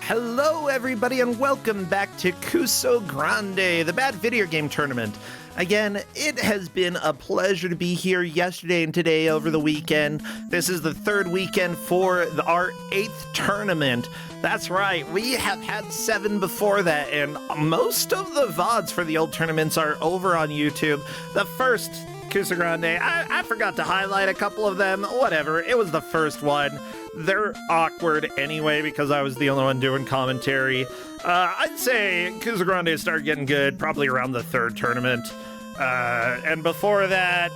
Hello, everybody, and welcome back to Kusogrand8, the Bad Video Game Tournament. Again, it has been a pleasure to be here yesterday and today over the weekend. This is the third weekend for our 8th tournament. That's right, we have had 7 before that, and most of the VODs for the old tournaments are over on YouTube. The first Kusogrand8, I forgot to highlight a couple of them. Whatever, it was the first one. They're awkward anyway because I was the only one doing commentary. I'd say Kusogrand8 started getting good probably around the 3rd tournament. And before that,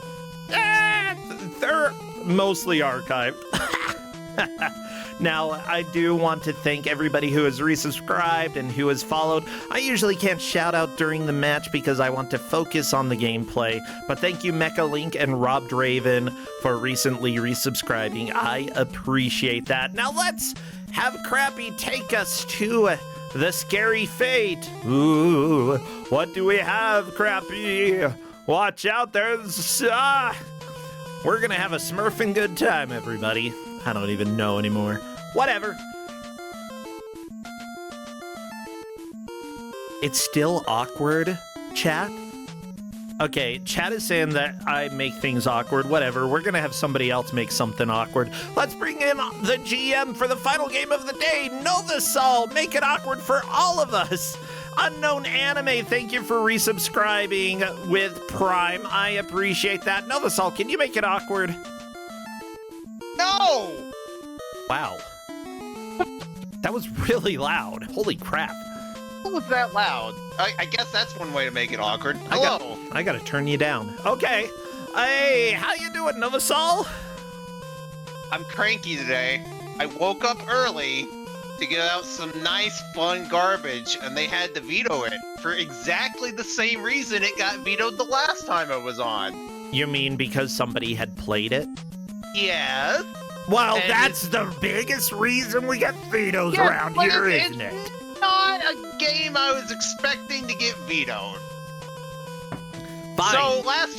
they're mostly archived. Now, I do want to thank everybody who has resubscribed and who has followed. I usually can't shout out during the match because I want to focus on the gameplay, but thank you Mecha Link and Rob Draven for recently resubscribing. I appreciate that. Now let's have Crappy take us to the scary fate. Ooh, what do we have, Crappy? Watch out, there's... We're gonna have a smurfing good time, everybody. I don't even know anymore. Whatever. It's still awkward, chat? Okay, chat is saying that I make things awkward. Whatever, we're gonna have somebody else make something awkward. Let's bring in the GM for the final game of the day, Novasol. Make it awkward for all of us. Unknown Anime, thank you for resubscribing with Prime. I appreciate that. Novasol, can you make it awkward? No! Wow. That was really loud. Holy crap. What was that loud? I guess that's one way to make it awkward. Hello. I gotta turn you down. Okay. Hey, how you doing, Novasol? I'm cranky today. I woke up early to get out some nice, fun garbage, and they had to veto it for exactly the same reason it got vetoed the last time I was on. You mean because somebody had played it? Yes. Well, And that's the biggest reason we get vetoes around here, isn't it? It's not a game I was expecting to get vetoed. Fine. So last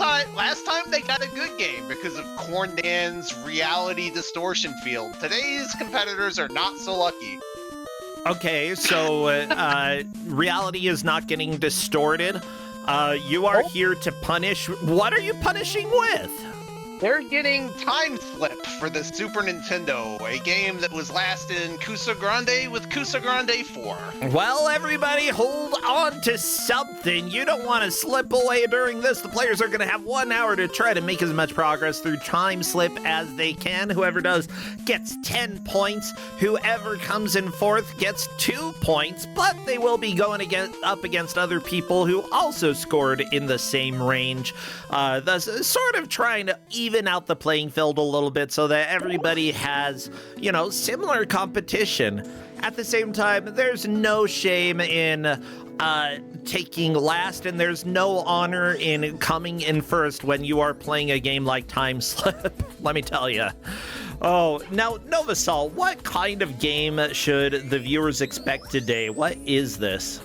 time they got a good game because of Corndan's reality distortion field. Today's competitors are not so lucky. Okay, so reality is not getting distorted. You are here to punish. What are you punishing with? They're getting Time Slip for the Super Nintendo, a game that was last in Kusogrand8 with Kusogrand8 4. Well, everybody, hold on to something. You don't want to slip away during this. The players are going to have 1 hour to try to make as much progress through Time Slip as they can. Whoever does gets 10 points. Whoever comes in 4th gets 2 points, but they will be going up against other people who also scored in the same range, thus sort of trying to even out the playing field a little bit so that everybody has, you know, similar competition. At the same time, there's no shame in taking last, and there's no honor in coming in first when you are playing a game like Time Slip. Let me tell you. Oh, now, Novasol, what kind of game should the viewers expect today? What is this?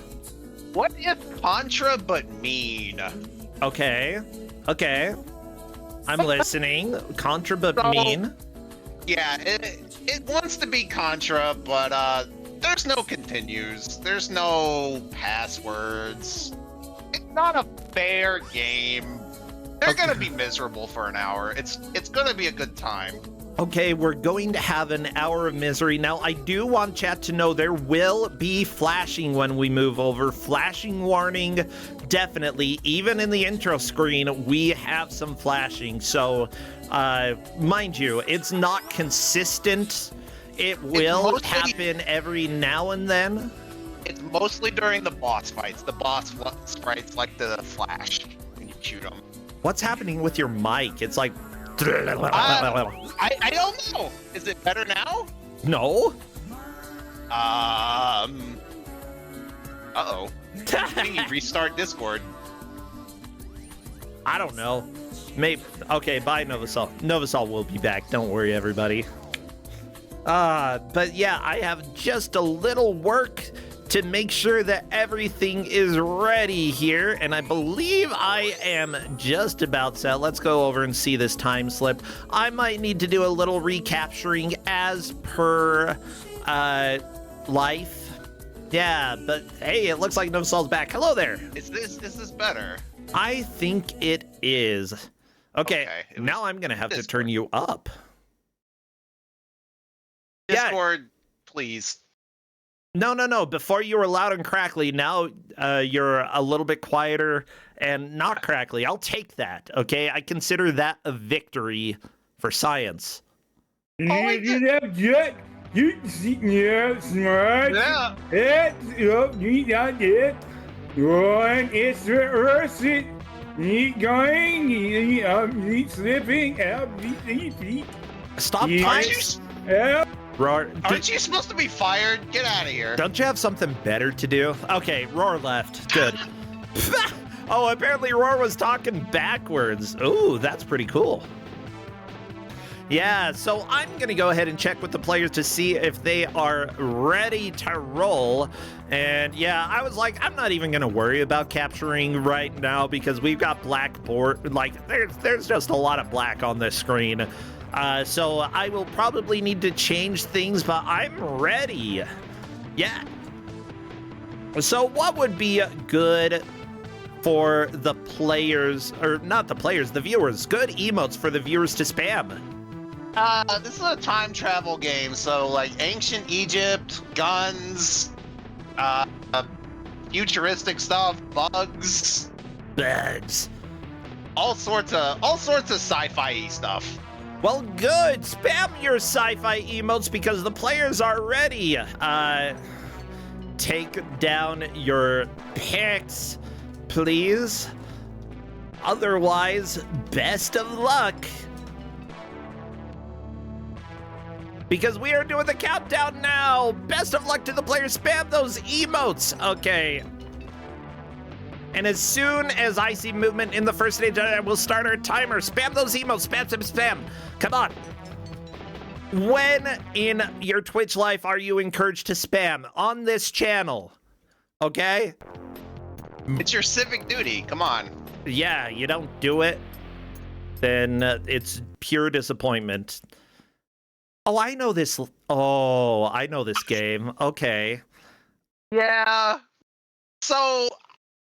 What if Contra but mean? Okay. I'm listening. Contra but mean. Yeah, it wants to be Contra, but there's no continues. There's no passwords. It's not a fair game. They're gonna be miserable for an hour. It's gonna be a good time. Okay, we're going to have an hour of misery. Now, I do want chat to know there will be flashing when we move over. Flashing warning, definitely. Even in the intro screen, we have some flashing. So, mind you, it's not consistent. It will happen every now and then. It's mostly during the boss fights. The boss fights like the flash when you shoot them. What's happening with your mic? It's like... I don't know. Is it better now? No. Uh-oh. Can you restart Discord? I don't know. Maybe. Okay, bye, Novasol. Novasol will be back. Don't worry, everybody. But yeah, I have just a little work to make sure that everything is ready here, and I believe I am just about set. Let's go over and see this time slip. I might need to do a little recapturing as per life, Yeah, but hey, it looks like No Soul's back. Hello there. Is this better? I think it is. Okay, Okay, now I'm going to have to Discord. turn you up. Yeah. Discord, please. No. Before you were loud and crackly. Now you're a little bit quieter and not crackly. I'll take that, okay? I consider that a victory for science. Yeah. Stop Aren't Roar. Aren't you supposed to be fired? Get out of here. Don't you have something better to do? Okay, Roar left. Good. Oh, apparently Roar was talking backwards. Ooh, that's pretty cool. Yeah, so I'm going to go ahead and check with the players to see if they are ready to roll. And yeah, I was like, I'm not even going to worry about capturing right now because we've got black board. Like, there's just a lot of black on this screen. So I will probably need to change things, but I'm ready. Yeah. So what would be good for the players, or not the players, the viewers? Good emotes for the viewers to spam. This is a time travel game, so like ancient Egypt, guns, futuristic stuff, bugs, all sorts of sci-fi stuff. Well, good. Spam your sci-fi emotes because the players are ready. Take down your picks, please. Otherwise, best of luck. Because we are doing the countdown now. Best of luck to the players. Spam those emotes. Okay. And as soon as I see movement in the first stage, I will start our timer. Spam those emotes. Spam. Come on. When in your Twitch life are you encouraged to spam? On this channel. Okay? It's your civic duty. Come on. Yeah, you don't do it, then it's pure disappointment. Oh, I know this. Oh, I know this game. Okay. Yeah. So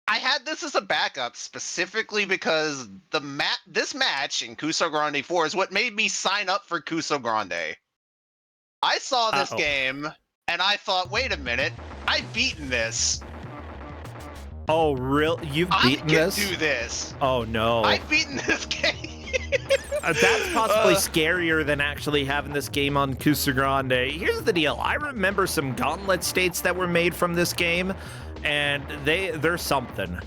I had this as a backup specifically because this match in Kusogrand8 is what made me sign up for Kusogrand8. I saw this game and I thought, wait a minute, I've beaten this. Oh, real? You've beaten this? I can do this. Oh no! I've beaten this game. That's possibly scarier than actually having this game on Kusogrand8. Here's the deal. I remember some gauntlet states that were made from this game, and they're something.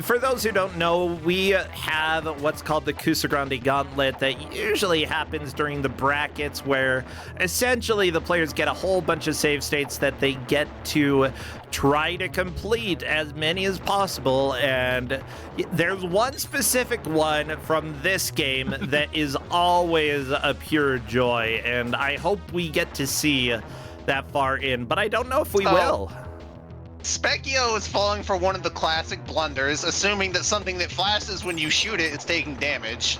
For those who don't know, we have what's called the Kusogrand8 Gauntlet that usually happens during the brackets, where essentially the players get a whole bunch of save states that they get to try to complete as many as possible, and there's one specific one from this game that is always a pure joy, and I hope we get to see that far in, but I don't know if we will. Specchio is falling for one of the classic blunders, assuming that something that flashes when you shoot it is taking damage.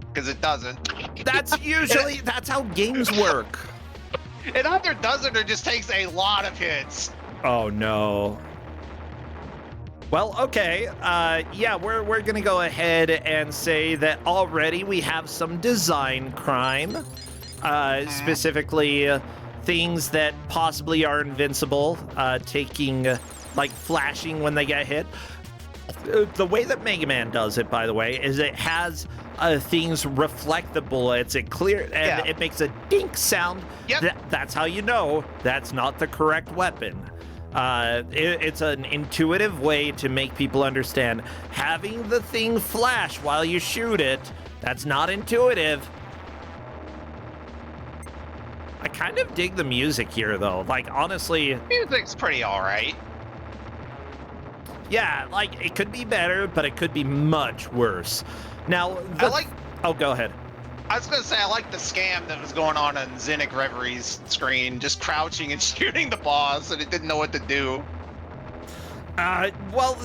Because it doesn't. That's usually, that's how games work. It either doesn't or just takes a lot of hits. Oh no. Well, okay, yeah, we're gonna go ahead and say that already we have some design crime, specifically things that possibly are invincible, taking, like, flashing when they get hit. The way that Mega Man does it, by the way, is it has things reflect the bullets, it it makes a dink sound. Yep. That's how you know that's not the correct weapon. It's an intuitive way to make people understand having the thing flash while you shoot it, that's not intuitive. I kind of dig the music here, though. Like, honestly... Music's pretty alright. Yeah, like, it could be better, but it could be much worse. Now, Oh, go ahead. I was gonna say, I like the scam that was going on Zinnick Reverie's screen, just crouching and shooting the boss, and it didn't know what to do. Well...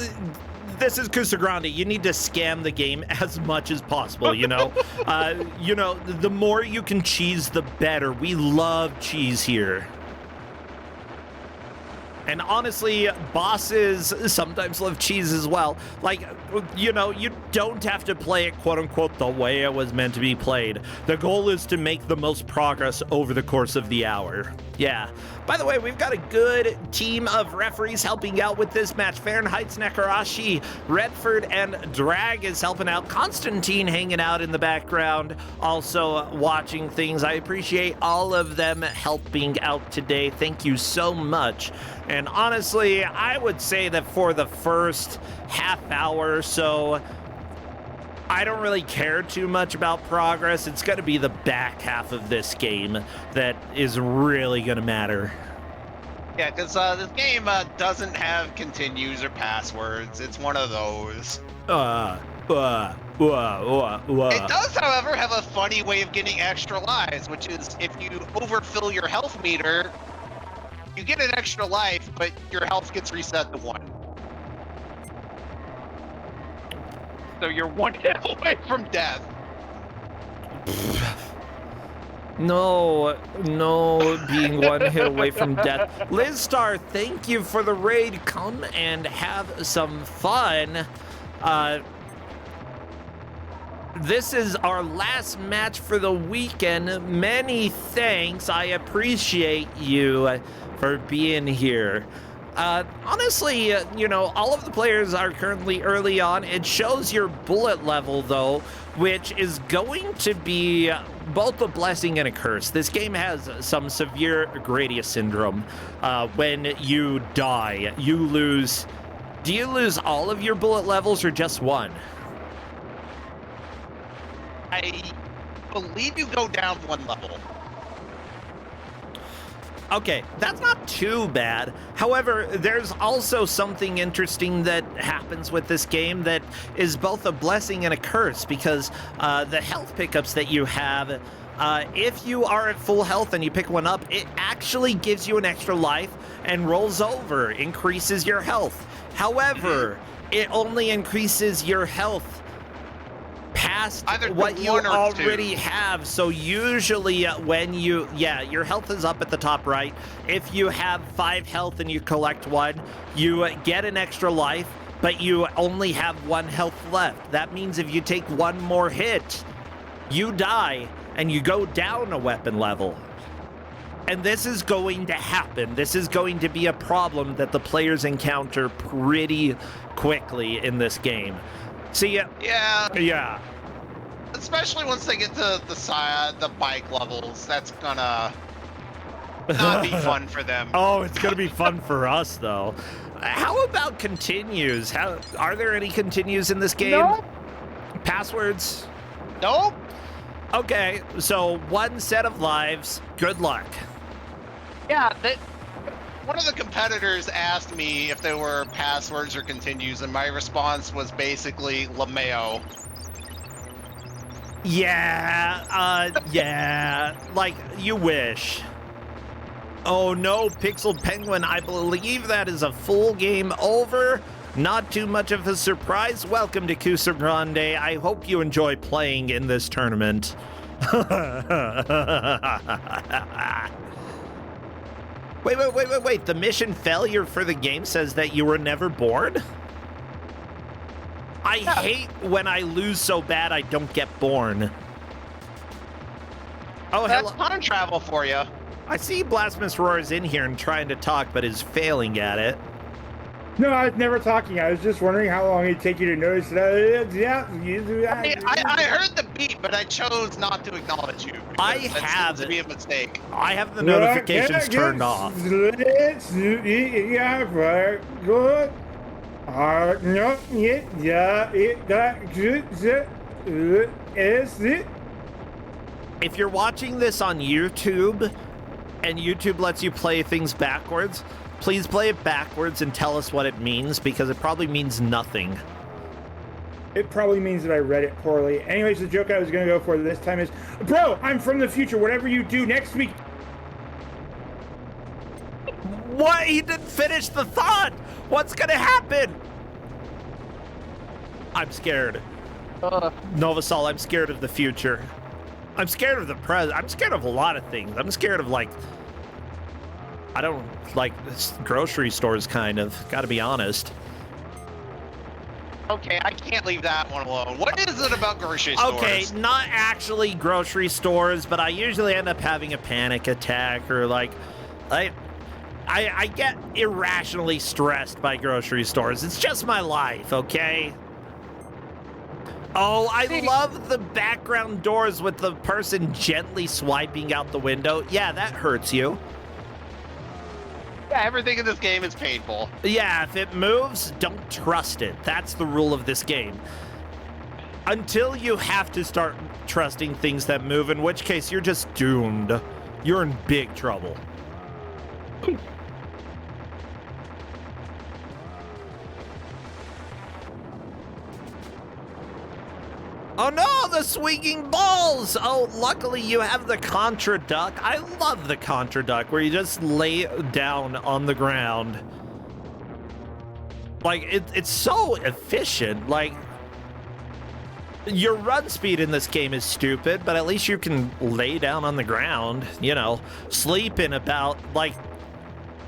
This is Kusogrand8. You need to scam the game as much as possible, you know? You know, the more you can cheese, the better. We love cheese here. And honestly, bosses sometimes love cheese as well. Like, you know, you don't have to play it, quote unquote, the way it was meant to be played. The goal is to make the most progress over the course of the hour. Yeah. By the way, we've got a good team of referees helping out with this match. Fahrenheit's Nekarashi, Redford, and Drag is helping out. Constantine hanging out in the background, also watching things. I appreciate all of them helping out today. Thank you so much. And honestly, I would say that for the first half hour or so, I don't really care too much about progress. It's going to be the back half of this game that is really going to matter. Yeah, because this game doesn't have continues or passwords. It's one of those. It does, however, have a funny way of getting extra lives, which is if you overfill your health meter, you get an extra life, but your health gets reset to 1. So you're 1 hit away from death. No, being 1 hit away from death. Liz Star, thank you for the raid. Come and have some fun. This is our last match for the weekend. Many thanks. I appreciate you for being here. Honestly, you know, all of the players are currently early on. It shows your bullet level, though, which is going to be both a blessing and a curse. This game has some severe Gradius syndrome. When you die, you lose... Do you lose all of your bullet levels or just one? I believe you go down 1 level. Okay, that's not too bad. However, there's also something interesting that happens with this game that is both a blessing and a curse, because the health pickups that you have, if you are at full health and you pick one up, it actually gives you an extra life and rolls over, increases your health. However, it only increases your health past what you already have. So usually when you, your health is up at the top right. If you have 5 health and you collect 1, you get an extra life, but you only have 1 health left. That means if you take 1 more hit, you die and you go down a weapon level. And this is going to happen. This is going to be a problem that the players encounter pretty quickly in this game. See, yeah. Especially once they get to the bike levels, that's gonna not be fun for them. Oh, it's gonna be fun for us, though. How about continues? Are there any continues in this game? Nope. Passwords? Nope. Okay, so 1 set of lives. Good luck. Yeah, one of the competitors asked me if there were passwords or continues, and my response was basically LeMayo. Yeah, like, you wish. Oh no, Pixel Penguin, I believe that is a full game over. Not too much of a surprise. Welcome to Kusogrand8. I hope you enjoy playing in this tournament. Wait. The mission failure for the game says that you were never born? I hate when I lose so bad I don't get born. Oh, that's hello. time travel for you. I see Blasphemous Roar is in here and trying to talk, but is failing at it. No, I was never talking. I was just wondering how long it'd take you to notice that. I heard the beep, but I chose not to acknowledge you. That seems to be a mistake. I have the notifications turned off. Good. If you're watching this on YouTube, and YouTube lets you play things backwards, please play it backwards and tell us what it means, because it probably means nothing. It probably means that I read it poorly. Anyways, the joke I was going to go for this time is, bro, I'm from the future. Whatever you do next week. What? He didn't finish the thought. What's going to happen? I'm scared. Novasol, I'm scared of the future. I'm scared of the present. I'm scared of a lot of things. I'm scared of, like... I don't like grocery stores, kind of. Gotta be honest. Okay, I can't leave that one alone. What is it about grocery stores? Okay, not actually grocery stores, but I usually end up having a panic attack or like, I get irrationally stressed by grocery stores. It's just my life, okay? Oh, I love the background doors with the person gently swiping out the window. Yeah, that hurts you. Yeah, everything in this game is painful. Yeah, if it moves, don't trust it. That's the rule of this game. Until you have to start trusting things that move, in which case you're just doomed. You're in big trouble. Oh no, the swinging balls! Oh, luckily you have the Contra Duck. I love the Contra Duck, where you just lay down on the ground. Like, it's so efficient. Like, your run speed in this game is stupid, but at least you can lay down on the ground, you know, sleep in about, like,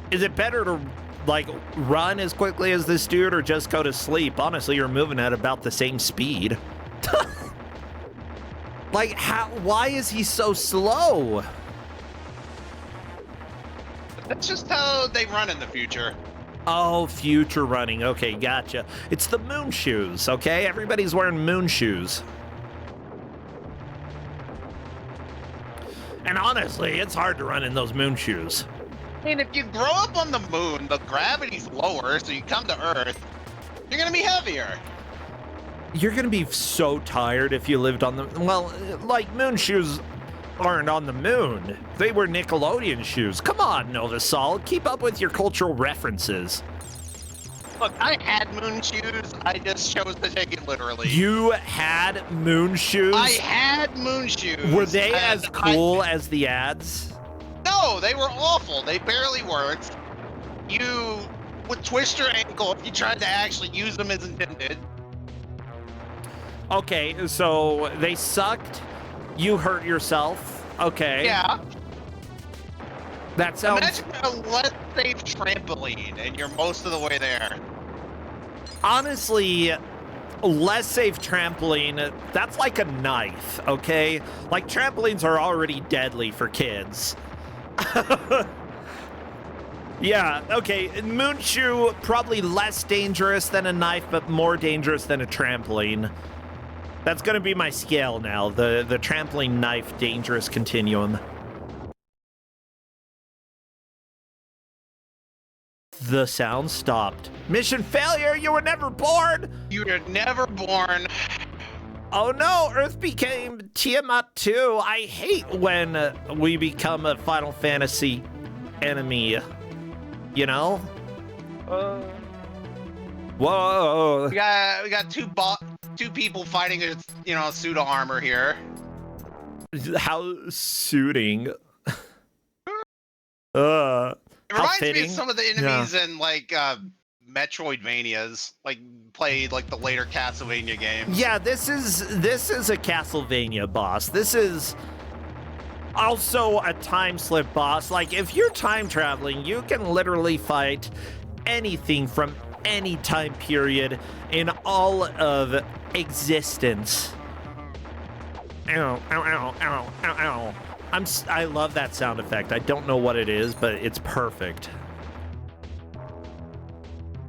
is it better to, like, run as quickly as this dude or just go to sleep? Honestly, you're moving at about the same speed. Like, why is he so slow? That's just how they run in the future. Oh, future running. Okay, gotcha. It's the moon shoes, okay? Everybody's wearing moon shoes. And honestly, it's hard to run in those moon shoes. I mean, if you grow up on the moon, the gravity's lower, so you come to Earth, you're gonna be heavier. You're gonna be so tired if you lived on the... Well, like, moon shoes aren't on the moon. They were Nickelodeon shoes. Come on, Novasol, keep up with your cultural references. Look, I had moon shoes. I just chose to take it literally. You had moon shoes? I had moon shoes. Were they as cool as the ads? No, they were awful. They barely worked. You would twist your ankle if you tried to actually use them as intended. Okay, so they sucked. You hurt yourself. Okay. Yeah. That sounds... Imagine a less safe trampoline, and you're most of the way there. Honestly, less safe trampoline, that's like a knife, okay? Like, trampolines are already deadly for kids. Yeah, okay, Moonshoe, probably less dangerous than a knife, but more dangerous than a trampoline. That's gonna be my scale now, the trampoline knife dangerous continuum. The sound stopped. Mission failure, you were never born! You were never born. Oh no, Earth became Tiamat 2. I hate when we become a Final Fantasy enemy. You know? Whoa. We got two people fighting a suit of armor here. How suiting. It reminds me of some of the enemies in like Metroidvanias, like played like the later Castlevania games. Yeah, this is a Castlevania boss. This is also a time slip boss. Like, if you're time traveling, you can literally fight anything from any time period in all of existence. Ow, ow, ow, ow, ow, ow. I love that sound effect. I don't know what it is, but it's perfect.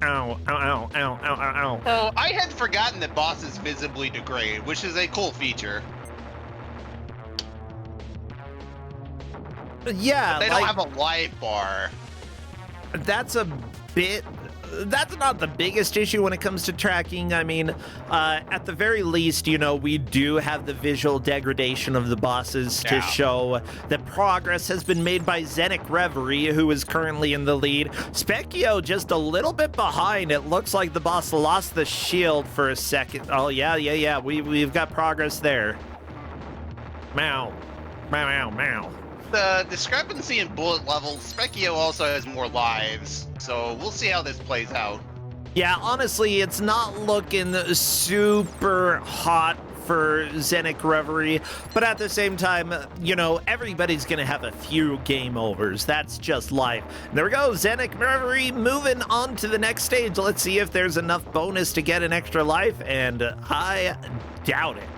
Ow, ow, ow, ow, ow, ow, ow. Oh, I had forgotten that bosses visibly degrade, which is a cool feature. Yeah, but they don't have a life bar. That's not the biggest issue when it comes to tracking. I mean, at the very least, we do have the visual degradation of the bosses to show that progress has been made by Zenic Reverie, who is currently in the lead. Specchio just a little bit behind. It looks like the boss lost the shield for a second. Oh, yeah. We've got progress there. Meow. Meow, meow, meow. The discrepancy in bullet levels, Specchio also has more lives, so we'll see how this plays out. Yeah, honestly, it's not looking super hot for Zenic Reverie, but at the same time, you know, everybody's going to have a few game overs. That's just life. There we go, Zenic Reverie moving on to the next stage. Let's see if there's enough bonus to get an extra life, and I doubt it.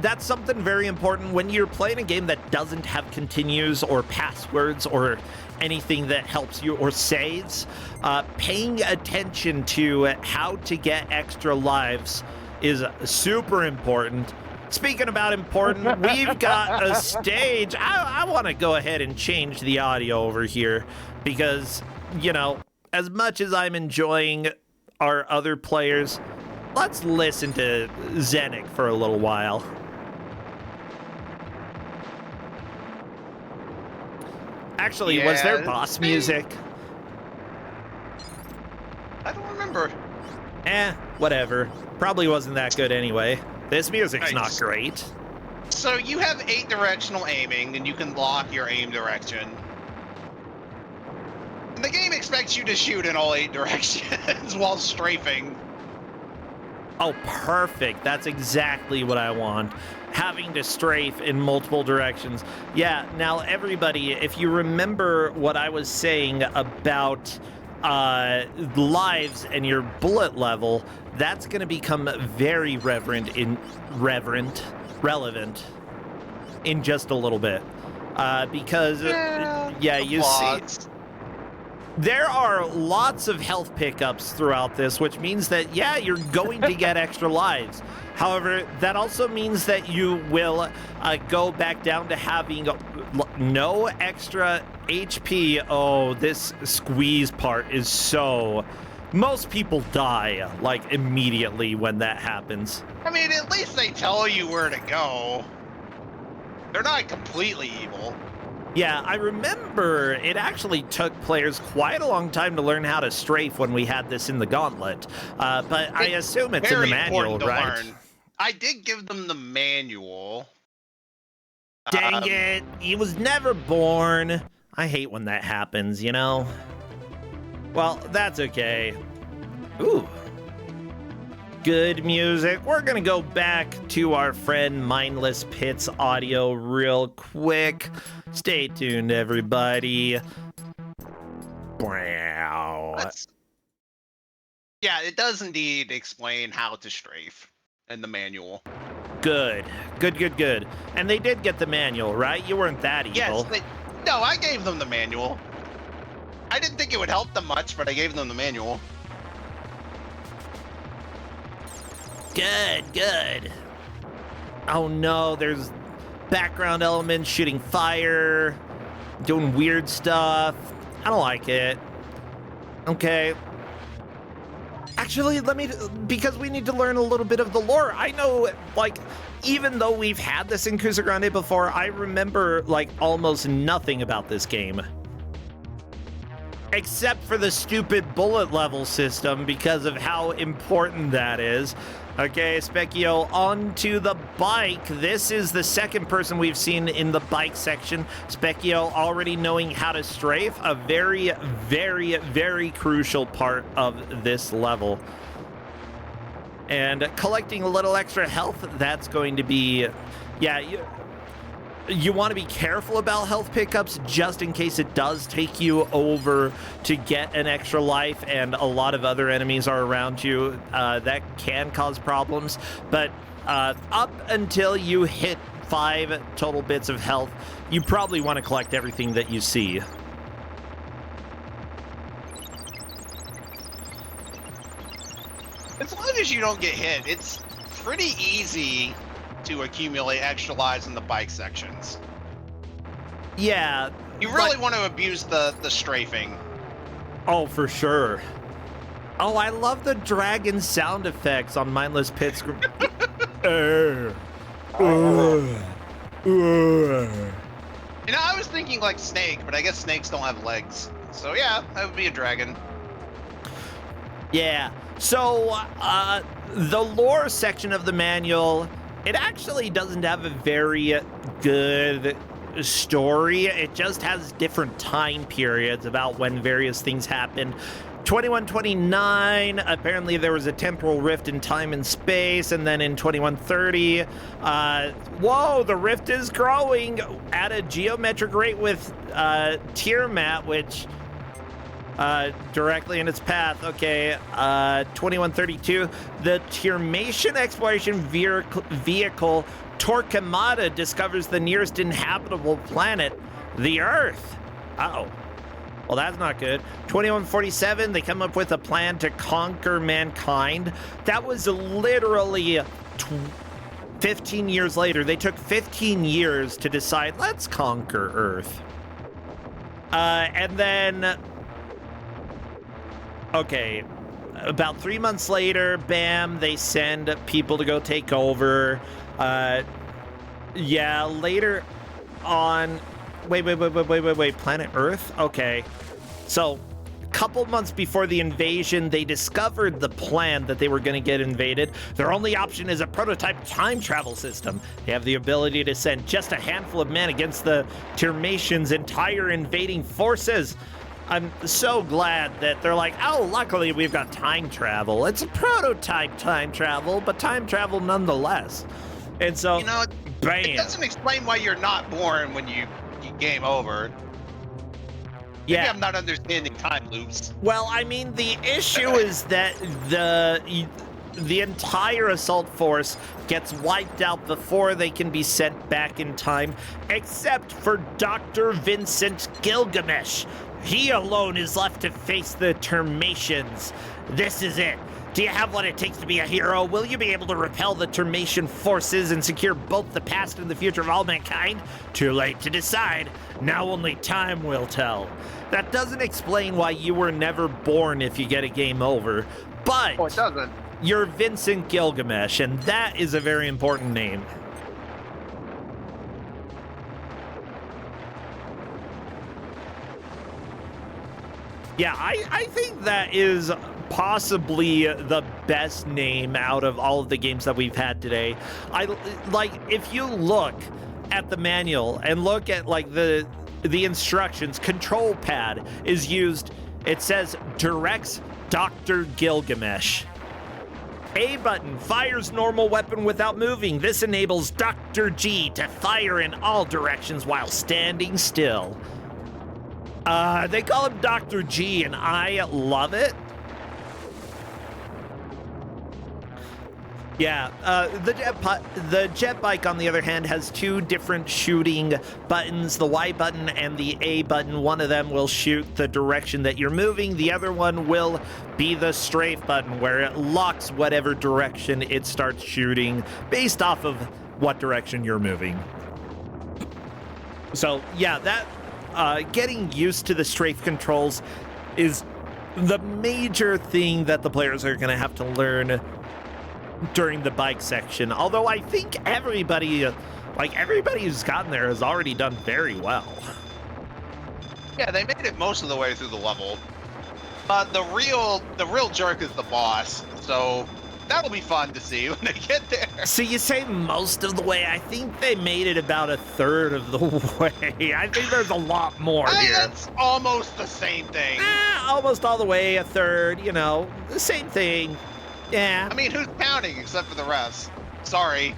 That's something very important when you're playing a game that doesn't have continues or passwords or anything that helps you or saves. Paying attention to how to get extra lives is super important. Speaking about important, we've got a stage. I want to go ahead and change the audio over here because, you know, as much as I'm enjoying our other players, let's listen to Zenic for a little while. Actually, Yeah, was there boss music? I don't remember. Whatever. Probably wasn't that good anyway. This music's not Nice. great. So you have 8 directional aiming, and you can lock your aim direction. And the game expects you to shoot in all 8 directions while strafing. Oh, perfect. That's exactly what I want. Having to strafe in multiple directions. Yeah, now everybody, if you remember what I was saying about lives and your bullet level, that's going to become very relevant in just a little bit. Because, yeah, you see... There are lots of health pickups throughout this, which means that, yeah, you're going to get extra lives. However, that also means that you will go back down to having no extra HP. Oh, this squeeze part is so... Most people die, like, immediately when that happens. I mean, at least they tell you where to go. They're not completely evil. Yeah, I remember it actually took players quite a long time to learn how to strafe when we had this in the gauntlet. But I assume it's in the manual, right? Learn. I did give them the manual. Dang it, he was never born. I hate when that happens, you know? Well, that's okay. Ooh. Good music. We're gonna go back to our friend Mindless Pit's audio real quick. Stay tuned, everybody. Wow. Yeah, it does indeed explain how to strafe in the manual. Good. Good. And they did get the manual, right? You weren't that evil. Yes, no, I gave them the manual. I didn't think it would help them much, but I gave them the manual. Good. Oh no, there's background elements shooting fire, doing weird stuff. I don't like it. Okay. Actually, because we need to learn a little bit of the lore. I know, like, even though we've had this in Kusogrand8 before, I remember, like, almost nothing about this game. Except for the stupid bullet level system because of how important that is. Okay, Specchio, onto the bike. This is the second person we've seen in the bike section. Specchio already knowing how to strafe, a very, very, very crucial part of this level. And collecting a little extra health, that's going to be... Yeah, you want to be careful about health pickups just in case it does take you over to get an extra life and a lot of other enemies are around you. That can cause problems, but up until you hit 5 total bits of health, you probably want to collect everything that you see. As long as you don't get hit, it's pretty easy to accumulate extra lives in the bike sections. Yeah. You really want to abuse the strafing. Oh, for sure. Oh, I love the dragon sound effects on Mindless Pit's. You know, I was thinking like Snake, but I guess snakes don't have legs. So yeah, that would be a dragon. Yeah. So, the lore section of the manual, it actually doesn't have a very good story. It just has different time periods about when various things happen. 2129, apparently there was a temporal rift in time and space, and then in 2130, whoa, the rift is growing at a geometric rate with Tiamat, which directly in its path. Okay, 2132, the Tiamatian exploration vehicle Torquemada discovers the nearest inhabitable planet, the Earth. Uh-oh. Well, that's not good. 2147, they come up with a plan to conquer mankind. That was literally 15 years later. They took 15 years to decide, let's conquer Earth. And then, okay, about 3 months later, bam, they send people to go take over. Yeah, later on, wait, planet Earth? Okay. So, a couple months before the invasion, they discovered the plan that they were going to get invaded. Their only option is a prototype time travel system. They have the ability to send just a handful of men against the Tiamatians' entire invading forces. I'm so glad that they're like, oh, luckily we've got time travel. It's a prototype time travel, but time travel nonetheless. And so, You know, bam. it doesn't explain why you're not born when you game over. Maybe Yeah. I'm not understanding time loops. Well, I mean, the issue is that the entire assault force gets wiped out before they can be sent back in time, except for Dr. Vincent Gilgamesh. He alone is left to face the Tiamatians. This is it. Do you have what it takes to be a hero? Will you be able to repel the Tiamatian forces and secure both the past and the future of all mankind? Too late to decide. Now only time will tell. That doesn't explain why you were never born if you get a game over, but Oh, it doesn't. you're Vincent Gilgamesh, and that is a very important name. Yeah, I think that is possibly the best name out of all of the games that we've had today. If you look at the manual and look at like the instructions, control pad is used. It says directs Dr. Gilgamesh. A button fires normal weapon without moving. This enables Dr. G to fire in all directions while standing still. They call him Dr. G, and I love it. Yeah, the jet bike, on the other hand, has two different shooting buttons, the Y button and the A button. One of them will shoot the direction that you're moving. The other one will be the strafe button, where it locks whatever direction it starts shooting based off of what direction you're moving. So, yeah, that getting used to the strafe controls is the major thing that the players are going to have to learn during the bike section. Although I think everybody who's gotten there has already done very well. Yeah, they made it most of the way through the level. The real jerk is the boss, so that'll be fun to see when they get there. So you say most of the way. I think they made it about a third of the way. I think there's a lot more here. That's almost the same thing. Almost all the way, a third, the same thing. Yeah. I mean, who's counting except for the rest? Sorry.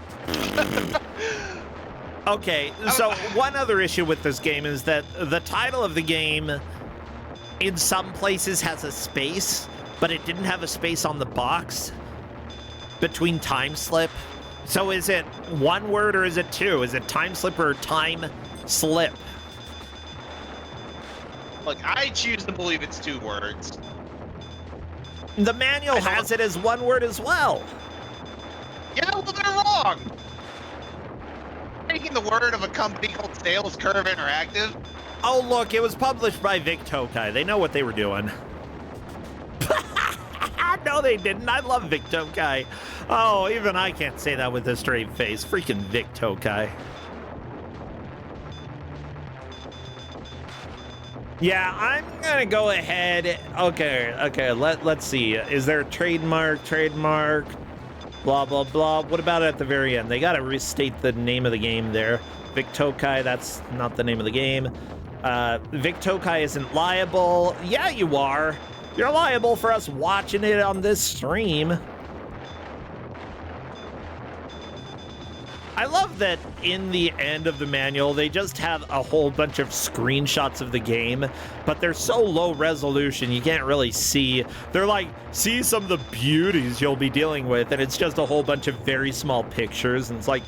Okay, so one other issue with this game is that the title of the game in some places has a space, but it didn't have a space on the box between time slip. So is it one word or is it two? Is it time slip or time slip? Look, I choose to believe it's 2 words. The manual has it as one word as well. Yeah, well, they're wrong. Taking the word of a company called Sales Curve Interactive. Oh, look, it was published by Vic Tokai. They know what they were doing. No, they didn't. I love Vic Tokai. Oh, even I can't say that with a straight face. Freaking Vic Tokai. Yeah, I'm gonna go ahead. Okay, let's see. Is there a trademark, blah, blah, blah. What about at the very end? They gotta restate the name of the game there. Vic Tokai, that's not the name of the game. Vic Tokai isn't liable. Yeah, you are. You're liable for us watching it on this stream. I love that in the end of the manual, they just have a whole bunch of screenshots of the game, but they're so low resolution, you can't really see. They're like, see some of the beauties you'll be dealing with, and it's just a whole bunch of very small pictures, and it's like,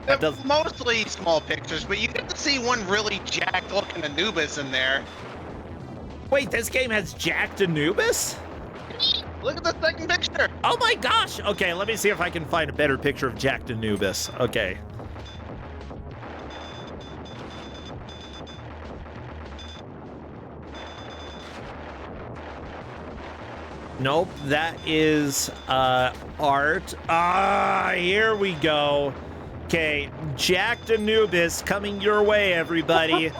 that does... Mostly small pictures, but you get to see one really jacked-looking Anubis in there. Wait, this game has jacked Anubis? Look at the second picture. Oh my gosh! Okay, let me see if I can find a better picture of jacked Anubis. Okay. Nope, that is art. Here we go. Okay, jacked Anubis coming your way, everybody.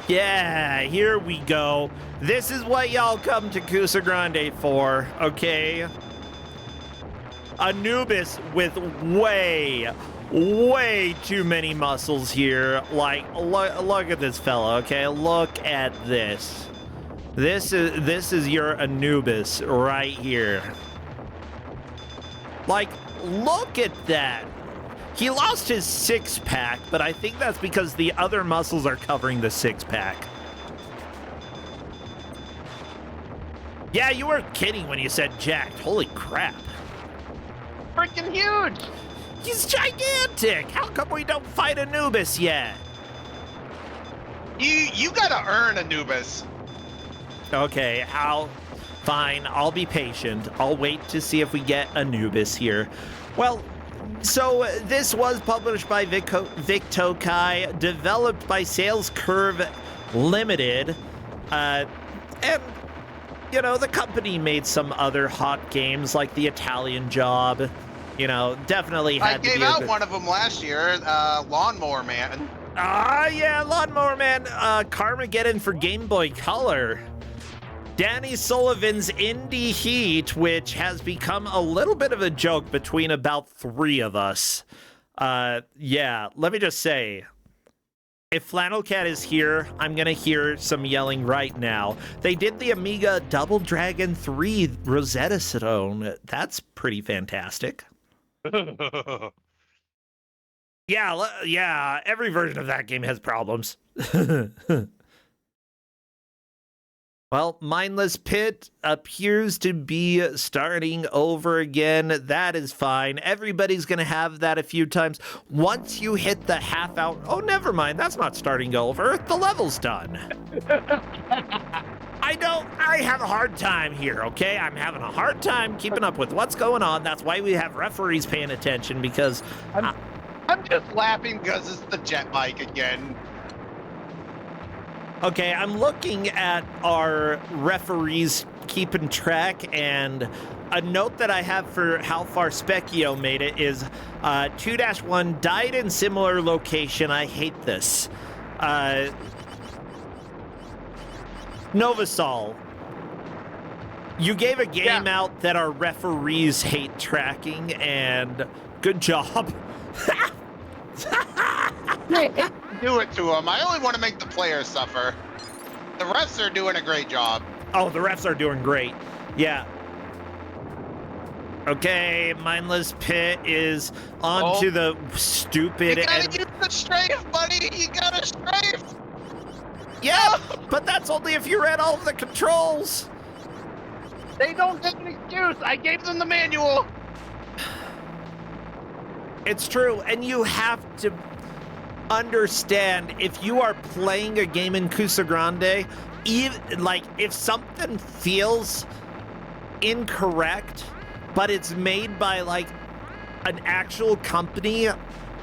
Yeah, here we go. This is what y'all come to Kusogrand8 for, okay? Anubis with way too many muscles here. Like, look at this fella, okay? Look at this. This is your Anubis right here. Like, look at that. He lost his six-pack, but I think that's because the other muscles are covering the six-pack. Yeah, you were kidding when you said jacked. Holy crap. Freaking huge. He's gigantic. How come we don't fight Anubis yet? You gotta earn Anubis. Okay, fine, I'll be patient. I'll wait to see if we get Anubis here. Well, so this was published by Vic Tokai, developed by Sales Curve Limited, and you know, the company made some other hot games like the Italian Job. You know, definitely had to be. I gave out one of them last year, Lawnmower Man. Yeah, Lawnmower Man, Carmageddon for Game Boy Color. Danny Sullivan's Indie Heat, which has become a little bit of a joke between about three of us. Yeah, let me just say, if Flannel Cat is here, I'm gonna hear some yelling right now. They did the Amiga Double Dragon 3 Rosetta Stone. That's pretty fantastic. Yeah, every version of that game has problems. Well, Mindless Pit appears to be starting over again. That is fine. Everybody's going to have that a few times. Once you hit the half hour... Oh, never mind. That's not starting over. The level's done. I have a hard time here, okay? I'm having a hard time keeping up with what's going on. That's why we have referees paying attention, because... I'm just laughing because it's the jet bike again. Okay, I'm looking at our referees keeping track, and a note that I have for how far Specchio made it is 2-1 died in similar location. I hate this. Novasol, you gave a game out that our referees hate tracking, and good job. Do it to them. I only want to make the players suffer. The refs are doing a great job. Oh, the refs are doing great. Yeah. Okay, Mindless Pit is onto the stupid... You gotta use the strafe, buddy! You gotta strafe! Yeah, but that's only if you read all of the controls. They don't have an excuse. I gave them the manual. It's true, and you have to understand, if you are playing a game in Kusogrand8, even like if something feels incorrect, but it's made by like an actual company,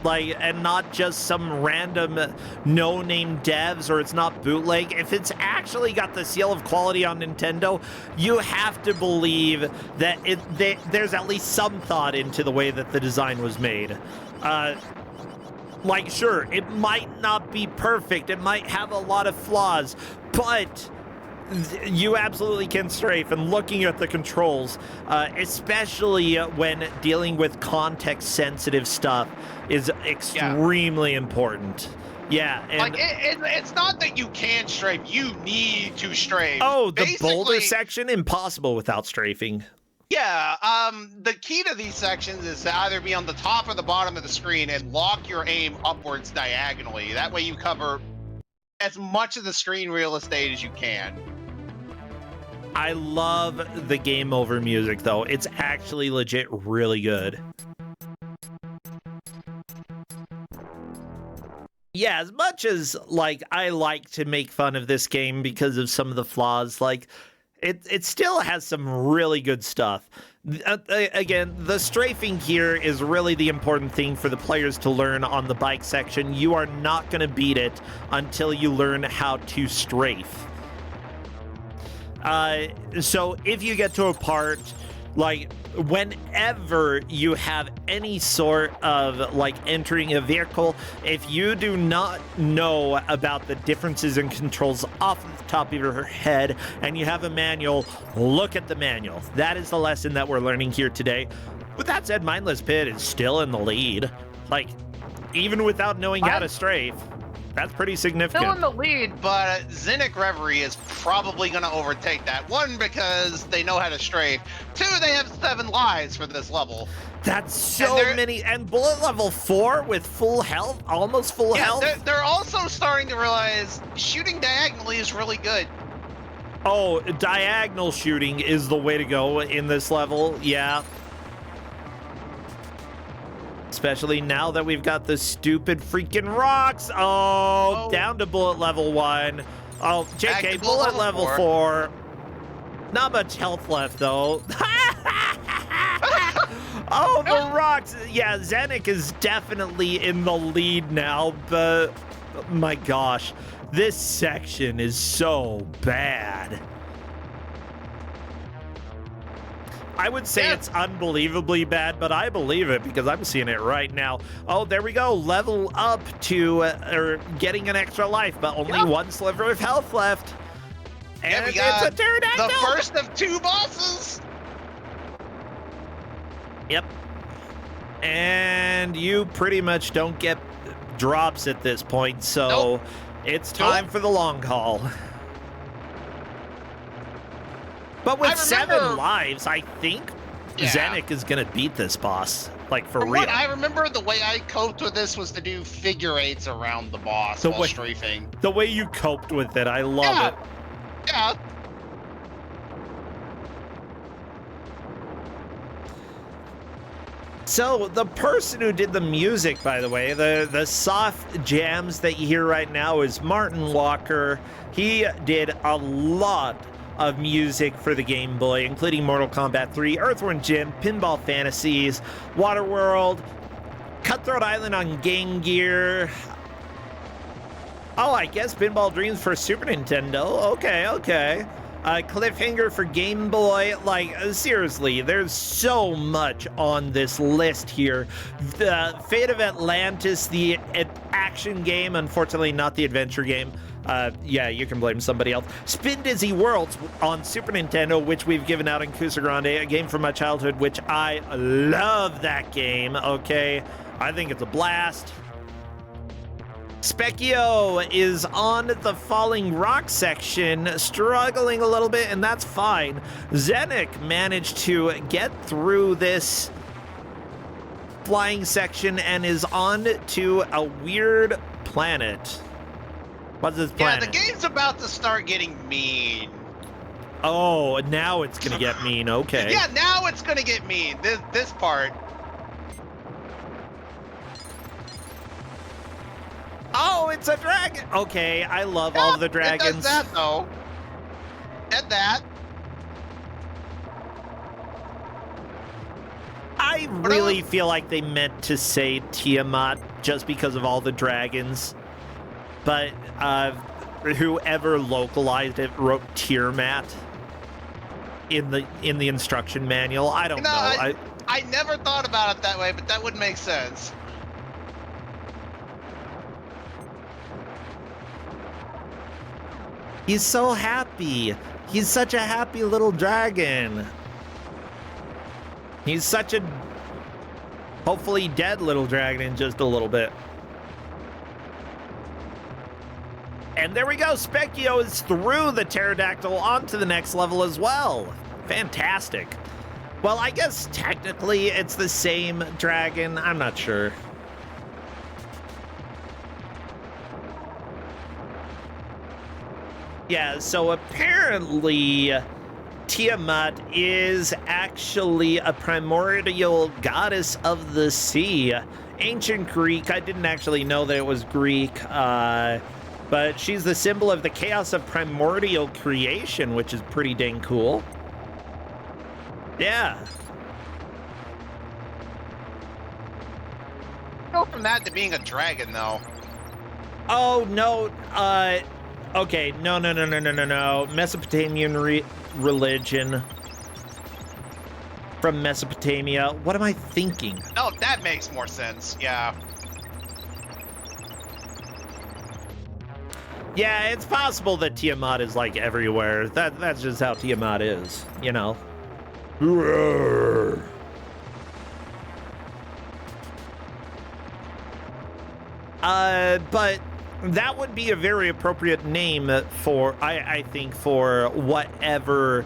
like, and not just some random no-name devs, or it's not bootleg, if it's actually got the seal of quality on Nintendo, you have to believe that there's at least some thought into the way that the design was made. Like, sure, it might not be perfect, it might have a lot of flaws, but you absolutely can strafe, and looking at the controls, especially when dealing with context-sensitive stuff, is extremely important. Yeah, and Like, it's not that you can't strafe, you need to strafe. oh, the boulder Basically, section, impossible without strafing. yeah, the key to these sections is to either be on the top or the bottom of the screen and lock your aim upwards diagonally. That way you cover as much of the screen real estate as you can. I love the game over music, though. It's actually legit really good. Yeah, as much as, like, I like to make fun of this game because of some of the flaws, like, it still has some really good stuff. Again, the strafing here is really the important thing for the players to learn on the bike section. You are not going to beat it until you learn how to strafe. So if you get to a part, like, whenever you have any sort of, like, entering a vehicle, if you do not know about the differences in controls off the top of your head and you have a manual, look at the manual. That is the lesson that we're learning here today. With that said, Mindless Pit is still in the lead. Like, even without knowing how to strafe. That's pretty significant. Still in the lead, but Zenith Reverie is probably going to overtake that. One, because they know how to strafe. Two, they have 7 lives for this level. That's so many. And bullet level 4 with full health, almost full health. They're also starting to realize shooting diagonally is really good. Oh, diagonal shooting is the way to go in this level. Yeah. Especially now that we've got the stupid freaking rocks. Oh, down to bullet level 1. Oh, JK, bullet level 4. Not much health left, though. Oh, the rocks. Yeah, Zenith is definitely in the lead now, but my gosh, this section is so bad. I would say it's unbelievably bad, but I believe it because I'm seeing it right now. Oh, there we go. Level up to or getting an extra life, but only 1 sliver of health left. And we got it's a pterodactyl. the first of 2 bosses. Yep. And you pretty much don't get drops at this point, so it's time for the long haul. But with 7 lives, I think Zenith is going to beat this boss, like, for real. I remember the way I coped with this was to do figure 8s around the boss while strafing. The way you coped with it, I love it. Yeah. So the person who did the music, by the way, the soft jams that you hear right now is Martin Walker. He did a lot of music for the Game Boy, including Mortal Kombat 3, Earthworm Jim, Pinball Fantasies, Waterworld, Cutthroat Island on Game Gear. Oh, I guess Pinball Dreams for Super Nintendo. Okay. Cliffhanger for Game Boy. Like, seriously, there's so much on this list here. The Fate of Atlantis, the action game, unfortunately not the adventure game. Yeah, you can blame somebody else. Spin Dizzy Worlds on Super Nintendo, which we've given out in Kusogrand8, a game from my childhood, which I love that game, okay? I think it's a blast. Specchio is on the falling rock section, struggling a little bit, and that's fine. Zenith managed to get through this flying section and is on to a weird planet. What's this planet? Yeah, the game's about to start getting mean. Oh, now it's gonna get mean, okay. Yeah, now it's gonna get mean, this part. Oh, it's a dragon! Okay, I love all of the dragons. It does that, though. At that. I really feel like they meant to say Tiamat just because of all the dragons. But whoever localized it wrote Tiamat in the instruction manual. I don't know. I never thought about it that way, but that would make sense. He's so happy. He's such a happy little dragon. He's such a hopefully dead little dragon in just a little bit. And there we go. Specchio is through the pterodactyl onto the next level as well. Fantastic. Well, I guess technically it's the same dragon. I'm not sure. Yeah, so apparently Tiamat is actually a primordial goddess of the sea. Ancient Greek. I didn't actually know that it was Greek, but she's the symbol of the chaos of primordial creation, which is pretty dang cool. Yeah. Go from that to being a dragon, though. Oh, no. Okay. No. Mesopotamian religion. From Mesopotamia. What am I thinking? No, that makes more sense. Yeah. Yeah, it's possible that Tiamat is like everywhere. That's just how Tiamat is, you know. But that would be a very appropriate name for, I think, for whatever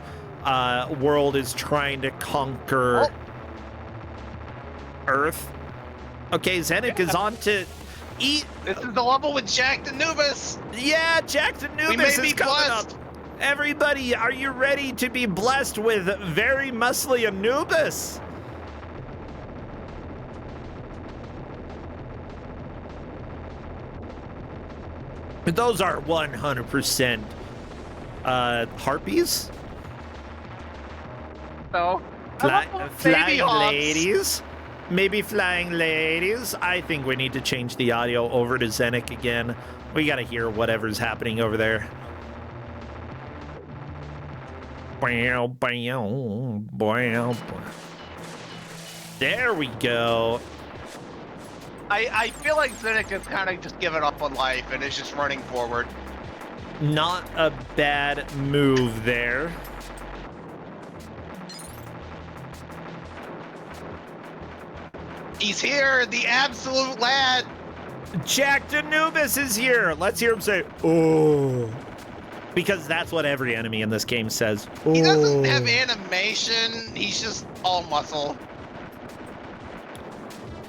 world is trying to conquer Earth. Okay, Zenik is on to eat. This is the level with Jack Anubis. Yeah, Jack Anubis is coming up. Everybody, are you ready to be blessed with very muscly Anubis? Those are 100% harpies. So, Flying ladies. Maybe flying ladies. I think we need to change the audio over to Zenik again. We gotta hear whatever's happening over there. There we go. I feel like Zenik has kind of just given up on life and is just running forward. Not a bad move there. He's here, the absolute lad. Jack Anubis is here. Let's hear him say, "Oh," because that's what every enemy in this game says. Oh. He doesn't have animation. He's just all muscle.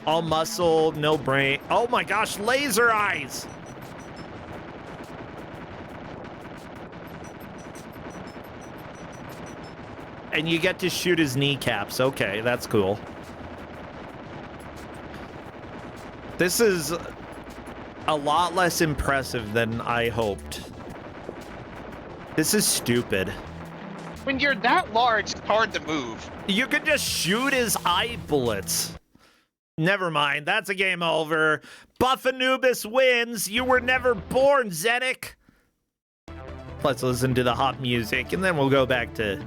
All muscle, no brain. Oh my gosh, laser eyes. And you get to shoot his kneecaps. Okay, that's cool. This is a lot less impressive than I hoped. This is stupid. When you're that large, it's hard to move. You can just shoot his eye bullets. Never mind, that's a game over. Buff Anubis wins. You were never born, Zenik. Let's listen to the hot music, and then we'll go back to...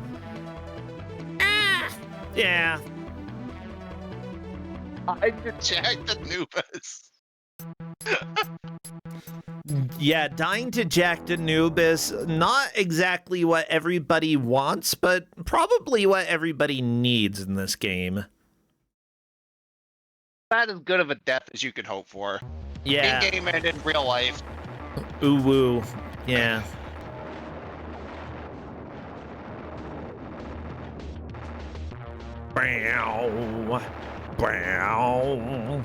Yeah. I Jack Anubis. Yeah, dying to Jack Anubis, not exactly what everybody wants, but probably what everybody needs in this game. Not as good of a death as you could hope for. Yeah. In-game and in real life. Ooh woo. Yeah. Bow. Bow.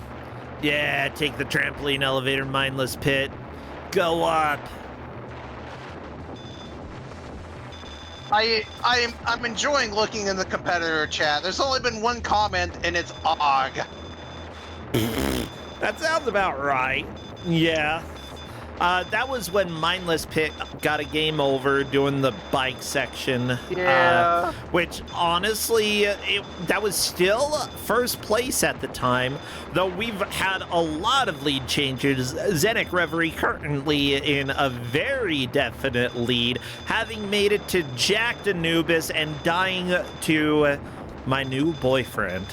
Yeah, take the trampoline elevator, mindless pit. Go up. I'm enjoying looking in the competitor chat. There's only been one comment, and it's OG. That sounds about right. Yeah. That was when Mindless Pit got a game over doing the bike section. Yeah. Which, honestly, that was still first place at the time, though we've had a lot of lead changes. Zenik Reverie currently in a very definite lead, having made it to Jack Anubis and dying to my new boyfriend.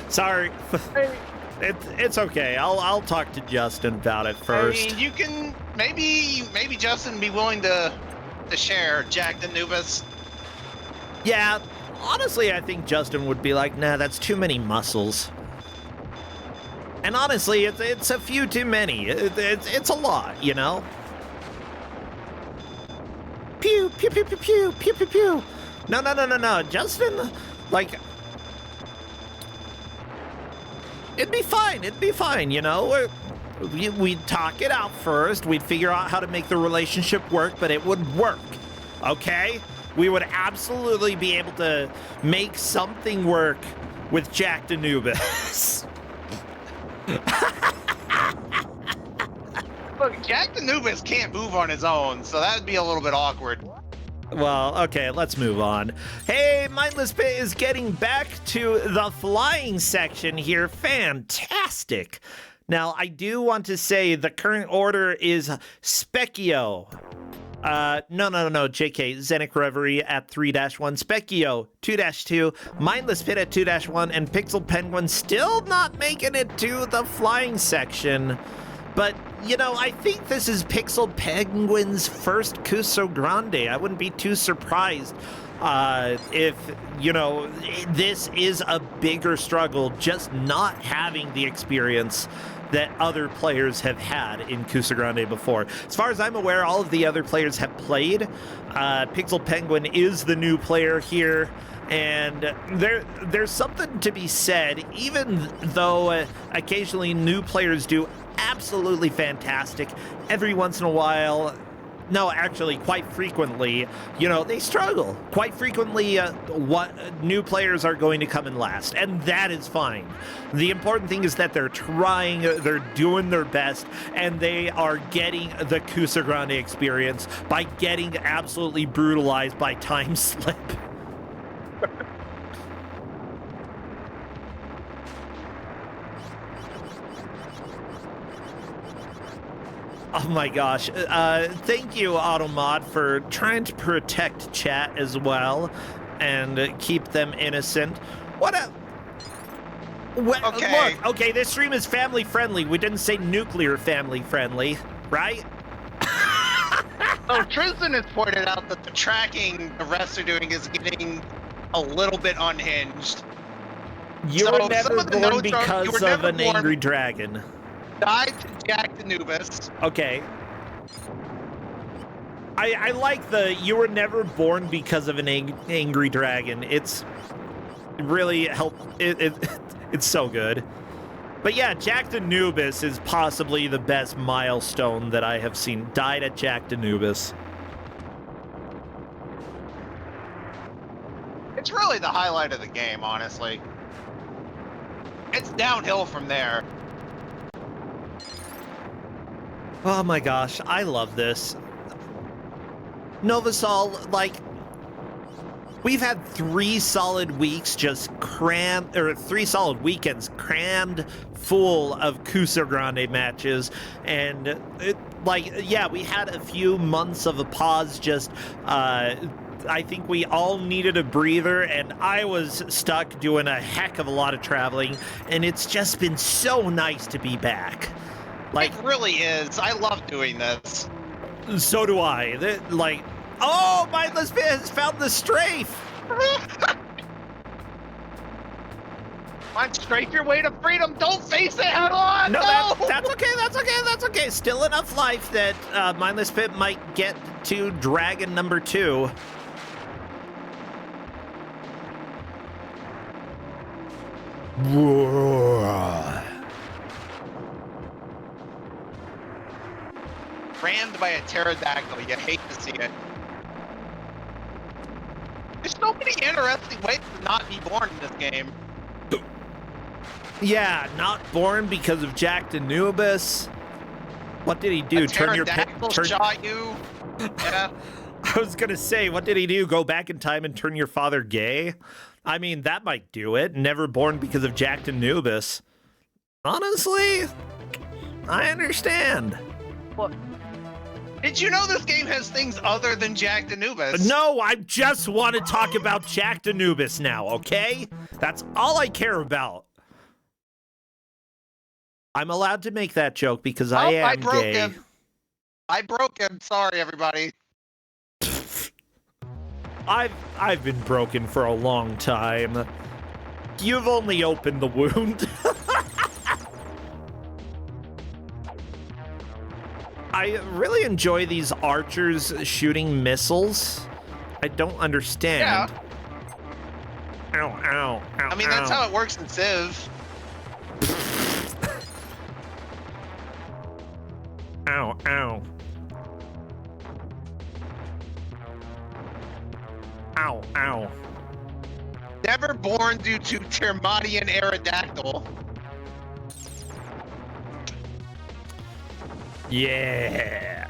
Sorry. It's okay. I'll talk to Justin about it first. I mean, you can maybe Justin be willing to share Jack Anubis. Yeah, honestly, I think Justin would be like, nah, that's too many muscles. And honestly, it's a few too many. It's a lot, you know? Pew, pew, pew, pew, pew, pew, pew, pew. No. Justin, like... It'd be fine, you know? We'd talk it out first. We'd figure out how to make the relationship work, but it would work, okay? We would absolutely be able to make something work with Jack Anubis. Look, Jack Anubis can't move on his own, so that would be a little bit awkward. Well, okay, let's move on. Hey, Mindless Pit is getting back to the flying section here. Fantastic. Now, I do want to say the current order is Specchio. No, JK, Zenic Reverie at 3-1, Specchio 2-2, Mindless Pit at 2-1, and Pixel Penguin still not making it to the flying section. But, you know, I think this is Pixel Penguin's first Kusogrand8. I wouldn't be too surprised if, you know, this is a bigger struggle, just not having the experience that other players have had in Kusogrand8 before. As far as I'm aware, all of the other players have played. Pixel Penguin is the new player here, and there's something to be said, even though occasionally new players do absolutely fantastic. Every once in a while, no, actually, quite frequently, you know, they struggle. Quite frequently, what new players are going to come in last, and that is fine. The important thing is that they're trying, they're doing their best, and they are getting the Kusogrand8 experience by getting absolutely brutalized by Time Slip. Oh my gosh. Thank you, Automod, for trying to protect chat as well and keep them innocent. What a... Well, Okay. Look, okay, this stream is family friendly. We didn't say nuclear family friendly, right? So Tristan has pointed out that the tracking the rest are doing is getting a little bit unhinged. You So were some never of the born notes are, you because were of never an born- angry dragon. Died to Jack Anubis. Okay. I like the you were never born because of an angry dragon. It's really it's so good. But yeah, Jack Anubis is possibly the best milestone that I have seen. Died at Jack Anubis. It's really the highlight of the game, honestly. It's downhill from there. Oh my gosh, I love this. Novasol, like, we've had 3 solid weeks just crammed, or 3 solid weekends crammed full of Kusogrand8 matches, and yeah, we had a few months of a pause, just, I think we all needed a breather, and I was stuck doing a heck of a lot of traveling, and it's just been so nice to be back. Like, It really is. I love doing this. so do I. Like, oh, Mindless Pit has found the strafe. On strafe your way to freedom. Don't face it head on. No, No. that's okay. Still enough life that Mindless Pit might get to Dragon number 2. Rammed by a pterodactyl. You hate to see it. There's so many interesting ways to not be born in this game. Yeah, not born because of Jack Anubis. What did he do? A pterodactyl shot you. Yeah. I was gonna say, what did he do? Go back in time and turn your father gay? I mean, that might do it. Never born because of Jack Anubis. Honestly, I understand. What? Did you know this game has things other than Jack Anubis? No, I just want to talk about Jack Anubis now, okay? That's all I care about. I'm allowed to make that joke because I am I broke gay. him. I broke him. Sorry, everybody. I've been broken for a long time. You've only opened the wound. I really enjoy these archers shooting missiles. I don't understand. Yeah. Ow, ow, ow, I mean, that's how it works in Civ. Ow, ow. Ow, ow. Never born due to Termodian Aerodactyl. Yeah.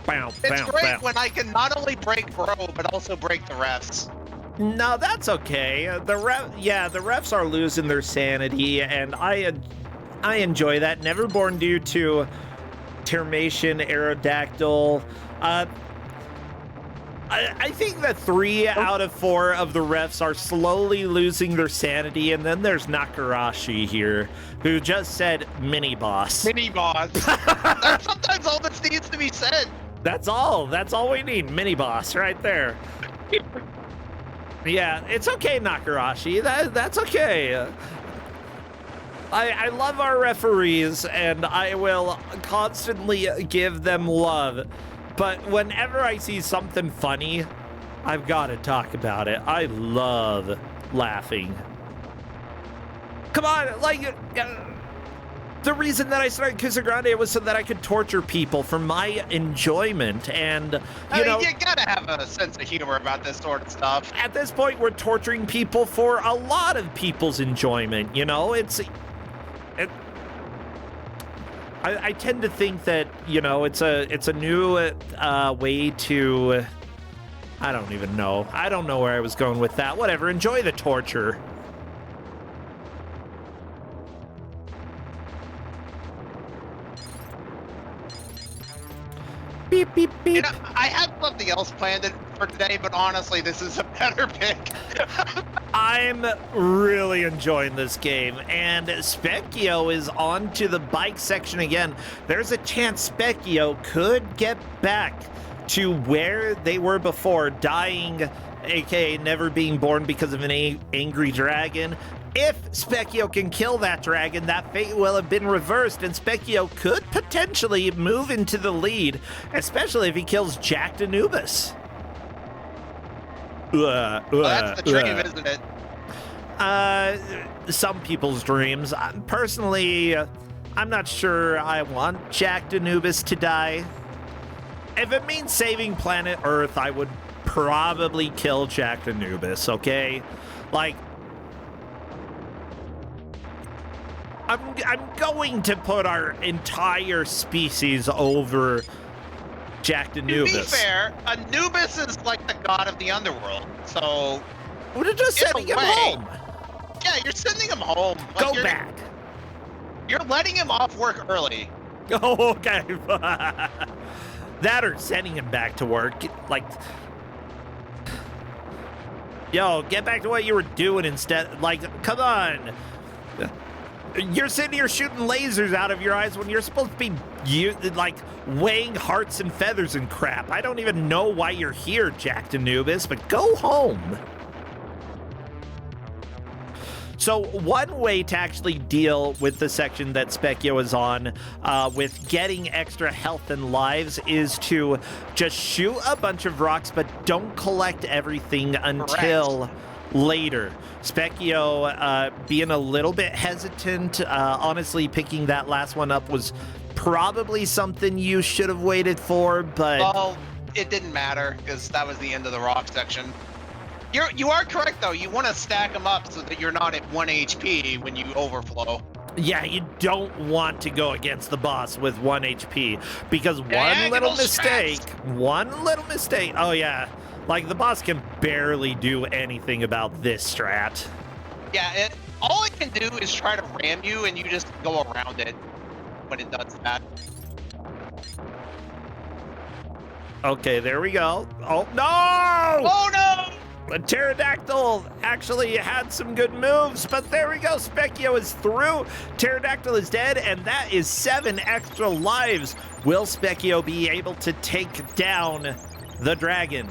Bow, It's bow, great bow. when I can not only break Bro, but also break the refs. No, that's okay. The refs are losing their sanity, and I enjoy that. Never born due to Termation Aerodactyl. I think that 3 out of 4 of the refs are slowly losing their sanity, and then there's Nakarashi here, who just said mini boss. Mini boss. That's sometimes all that needs to be said. That's all we need. Mini boss right there. Yeah, it's okay, Nakarashi. That's okay. I love our referees, and I will constantly give them love. But whenever I see something funny, I've got to talk about it. I love laughing. Come on, like, the reason that I started Kusogrand8 was so that I could torture people for my enjoyment, and, you know, you gotta have a sense of humor about this sort of stuff. at this point, we're torturing people for a lot of people's enjoyment, you know? I tend to think that, you know, it's a new way to... I don't even know. I don't know where I was going with that. Whatever, enjoy the torture. Beep, beep, beep. You know, I had something else planned for today, but honestly, this is a better pick. I'm really enjoying this game, and Specchio is on to the bike section again. There's a chance Specchio could get back to where they were before, dying, aka never being born because of an angry dragon. If Specchio can kill that dragon, that fate will have been reversed, and Specchio could potentially move into the lead, especially if he kills Jack Anubis. Well, that's the dream, isn't it? Some people's dreams. Personally, I'm not sure I want Jack Anubis to die. If it means saving planet Earth, I would probably kill Jack Anubis, okay? Like, I'm going to put our entire species over Jack Anubis. To be fair, Anubis is like the god of the underworld, so... We're just sending him home. Yeah, you're sending him home. Go back. You're letting him off work early. Oh, okay. That or sending him back to work. Like, yo, get back to what you were doing instead. Like, come on. You're sitting here shooting lasers out of your eyes when you're supposed to be, like, weighing hearts and feathers and crap. I don't even know why you're here, Jack Anubis, but go home. So one way to actually deal with the section that Specchio is on with getting extra health and lives is to just shoot a bunch of rocks, but don't collect everything until later. Specchio being a little bit hesitant, honestly picking that last one up was probably something you should have waited for, but... Well, it didn't matter, because that was the end of the rock section. You are correct, though. You want to stack them up so that you're not at 1 HP when you overflow. Yeah, you don't want to go against the boss with 1 HP, because one little mistake, oh yeah, like the boss can barely do anything about this strat. Yeah, all it can do is try to ram you, and you just go around it when it does that. Okay, there we go. Oh, no! Oh, no! But Pterodactyl actually had some good moves, but there we go. Specchio is through. Pterodactyl is dead, and that is 7 extra lives. Will Specchio be able to take down the dragon?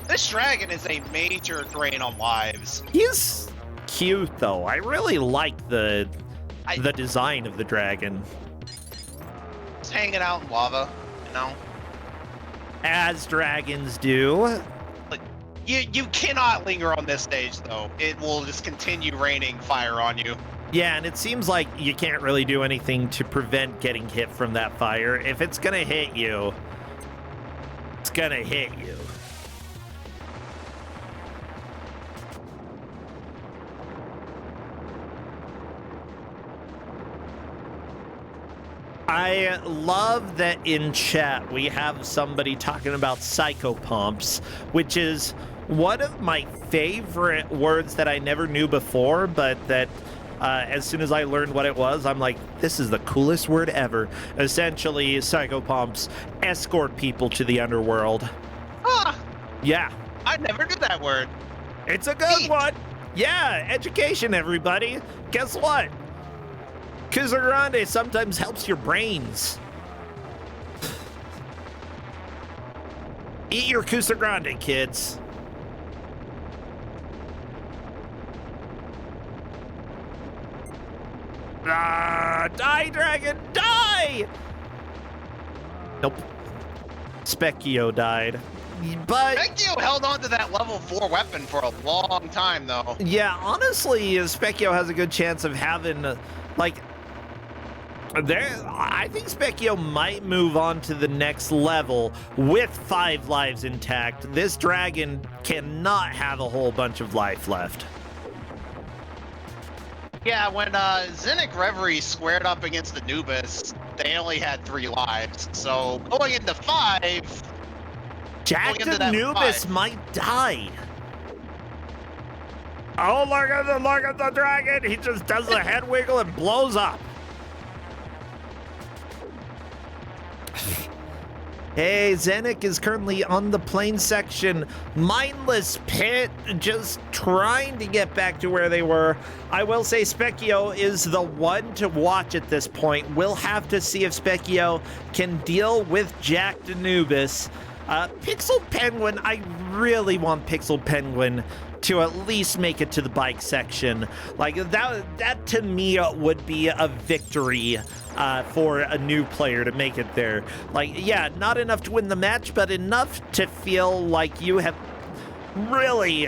This dragon is a major drain on lives. He's cute, though. I really like the design of the dragon. Just hanging out in lava, you know? As dragons do. Like, you cannot linger on this stage, though. It will just continue raining fire on you. Yeah, and it seems like you can't really do anything to prevent getting hit from that fire. If it's gonna hit you, it's gonna hit you. I love that in chat we have somebody talking about psychopumps, which is one of my favorite words that I never knew before, but that as soon as I learned what it was, I'm like, this is the coolest word ever. Essentially, psychopumps escort people to the underworld. Ah! Yeah. I never knew that word. It's a good Neat. one. Yeah, education, everybody. Guess what? Kusogrand8 sometimes helps your brains. Eat your Kusogrand8, kids. Ah, die, dragon, die! Nope. Specchio died. But Specchio held on to that level 4 weapon for a long time, though. yeah, honestly, Specchio has a good chance of having, like, I think Specchio might move on to the next level with 5 lives intact. This dragon cannot have a whole bunch of life left. Yeah, when Zinnick Reverie squared up against Anubis, they only had 3 lives. So going into 5, Jack into that Anubis 5. might die. Oh, look at the dragon. He just does a head wiggle and blows up. Hey, Zinnick is currently on the plane section. Mindless Pit, just trying to get back to where they were. I will say Specchio is the one to watch at this point. We'll have to see if Specchio can deal with Jack Anubis. Pixel Penguin, I really want Pixel Penguin to at least make it to the bike section. Like, that to me would be a victory for a new player to make it there. Like, yeah, not enough to win the match, but enough to feel like you have really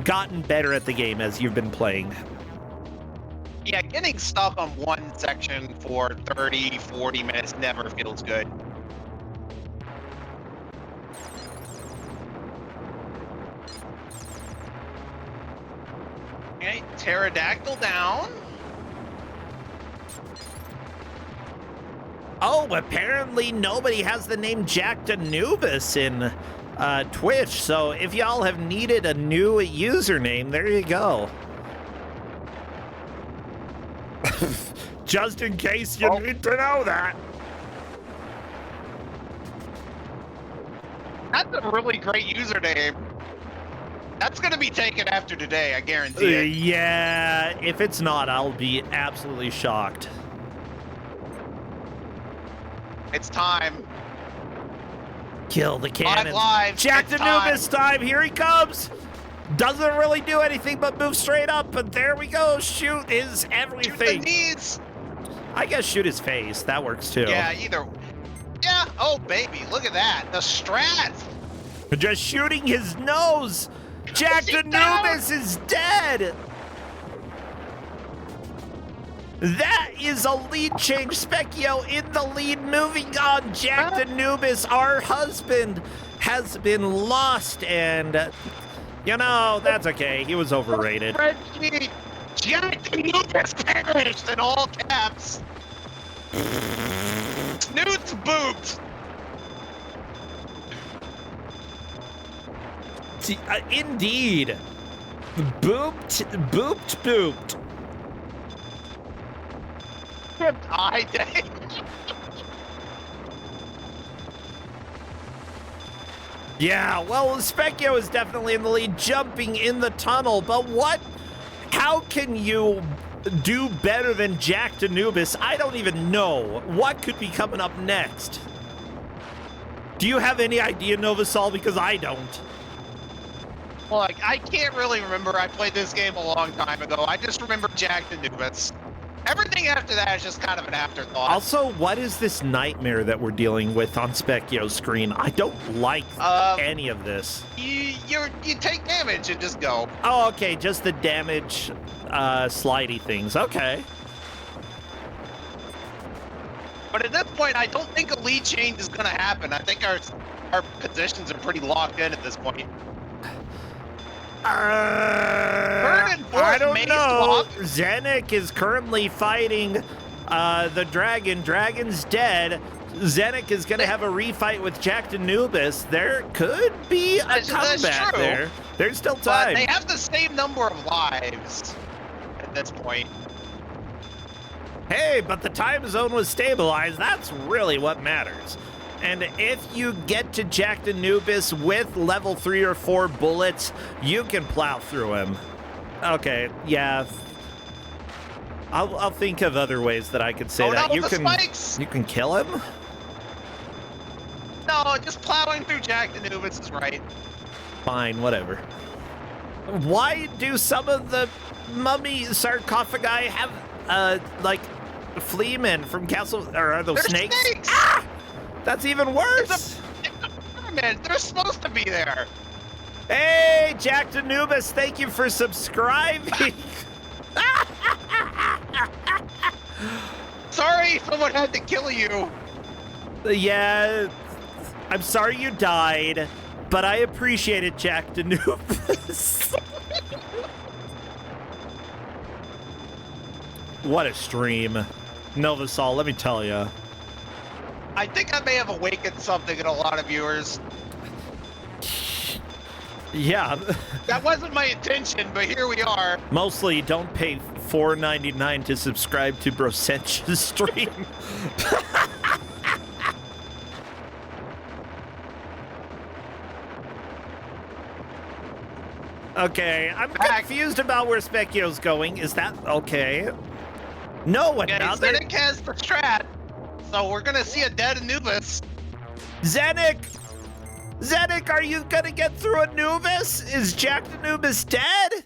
gotten better at the game as you've been playing. yeah, getting stuck on one section for 30, 40 minutes never feels good. Okay, Pterodactyl down. Oh, apparently nobody has the name Jack Anubis in Twitch, so if y'all have needed a new username, there you go. Just in case you need to know that. That's a really great username. That's gonna be taken after today, I guarantee it. Yeah, if it's not, I'll be absolutely shocked. It's time. Kill the cannon. 5 lives. Jack It's Anubis time. Here he comes. Doesn't really do anything but move straight up, but there we go. Shoot is Shoot the everything. knees. I guess shoot his face. That works too. Yeah, either. Yeah. Oh, baby, look at that. The strat. Just shooting his nose. Jack She's Anubis is dead. That is a lead change. Specchio in the lead, moving on. Jack Anubis, our husband, has been lost, and you know, that's okay. He was overrated. Spreadsheet. Jack Anubis perished in all caps. Snoots booped. Indeed. Booped. Eye day. Yeah, well, Specchio is definitely in the lead, jumping in the tunnel, but how can you do better than Jack Anubis? I don't even know. What could be coming up next? Do you have any idea, Novasol? Because I don't. Well, like, I can't really remember. I played this game a long time ago. I just remember Jack Anubis. Everything after that is just kind of an afterthought. Also, what is this nightmare that we're dealing with on Specchio's screen? I don't like any of this. You take damage and just go. Oh, okay, just the damage slidey things. Okay. But at this point, I don't think a lead change is going to happen. I think our positions are pretty locked in at this point. I don't know. Zenik is currently fighting the dragon. Dragon's dead. Zenik is going to have a refight with Jack Anubis. There could be a comeback there. There's still time. But they have the same number of lives at this point. Hey, but the time zone was stabilized. That's really what matters. And if you get to Jack Anubis with level 3 or 4 bullets, you can plow through him. Okay, yeah. I'll think of other ways that I could say that. No, spikes! You can kill him? No, just plowing through Jack Anubis is right. Fine, whatever. Why do some of the mummy sarcophagi have, like, fleamen from Castle... Or are those snakes? Ah! That's even worse! They're supposed to be there. Hey, Jack Anubis, thank you for subscribing. Sorry, someone had to kill you. Yeah, I'm sorry you died, but I appreciate it, Jack Anubis. What a stream. Novasol, let me tell you. I think I may have awakened something in a lot of viewers. Yeah. That wasn't my intention, but here we are. Mostly, don't pay $4.99 to subscribe to Brosentia's stream. Okay, I'm confused about where Specchio's going. Is that okay? No, another... Zenik has the strat. So we're gonna see a dead Anubis. Zenik! Zenik, are you gonna get through Anubis? Is Jack Anubis dead?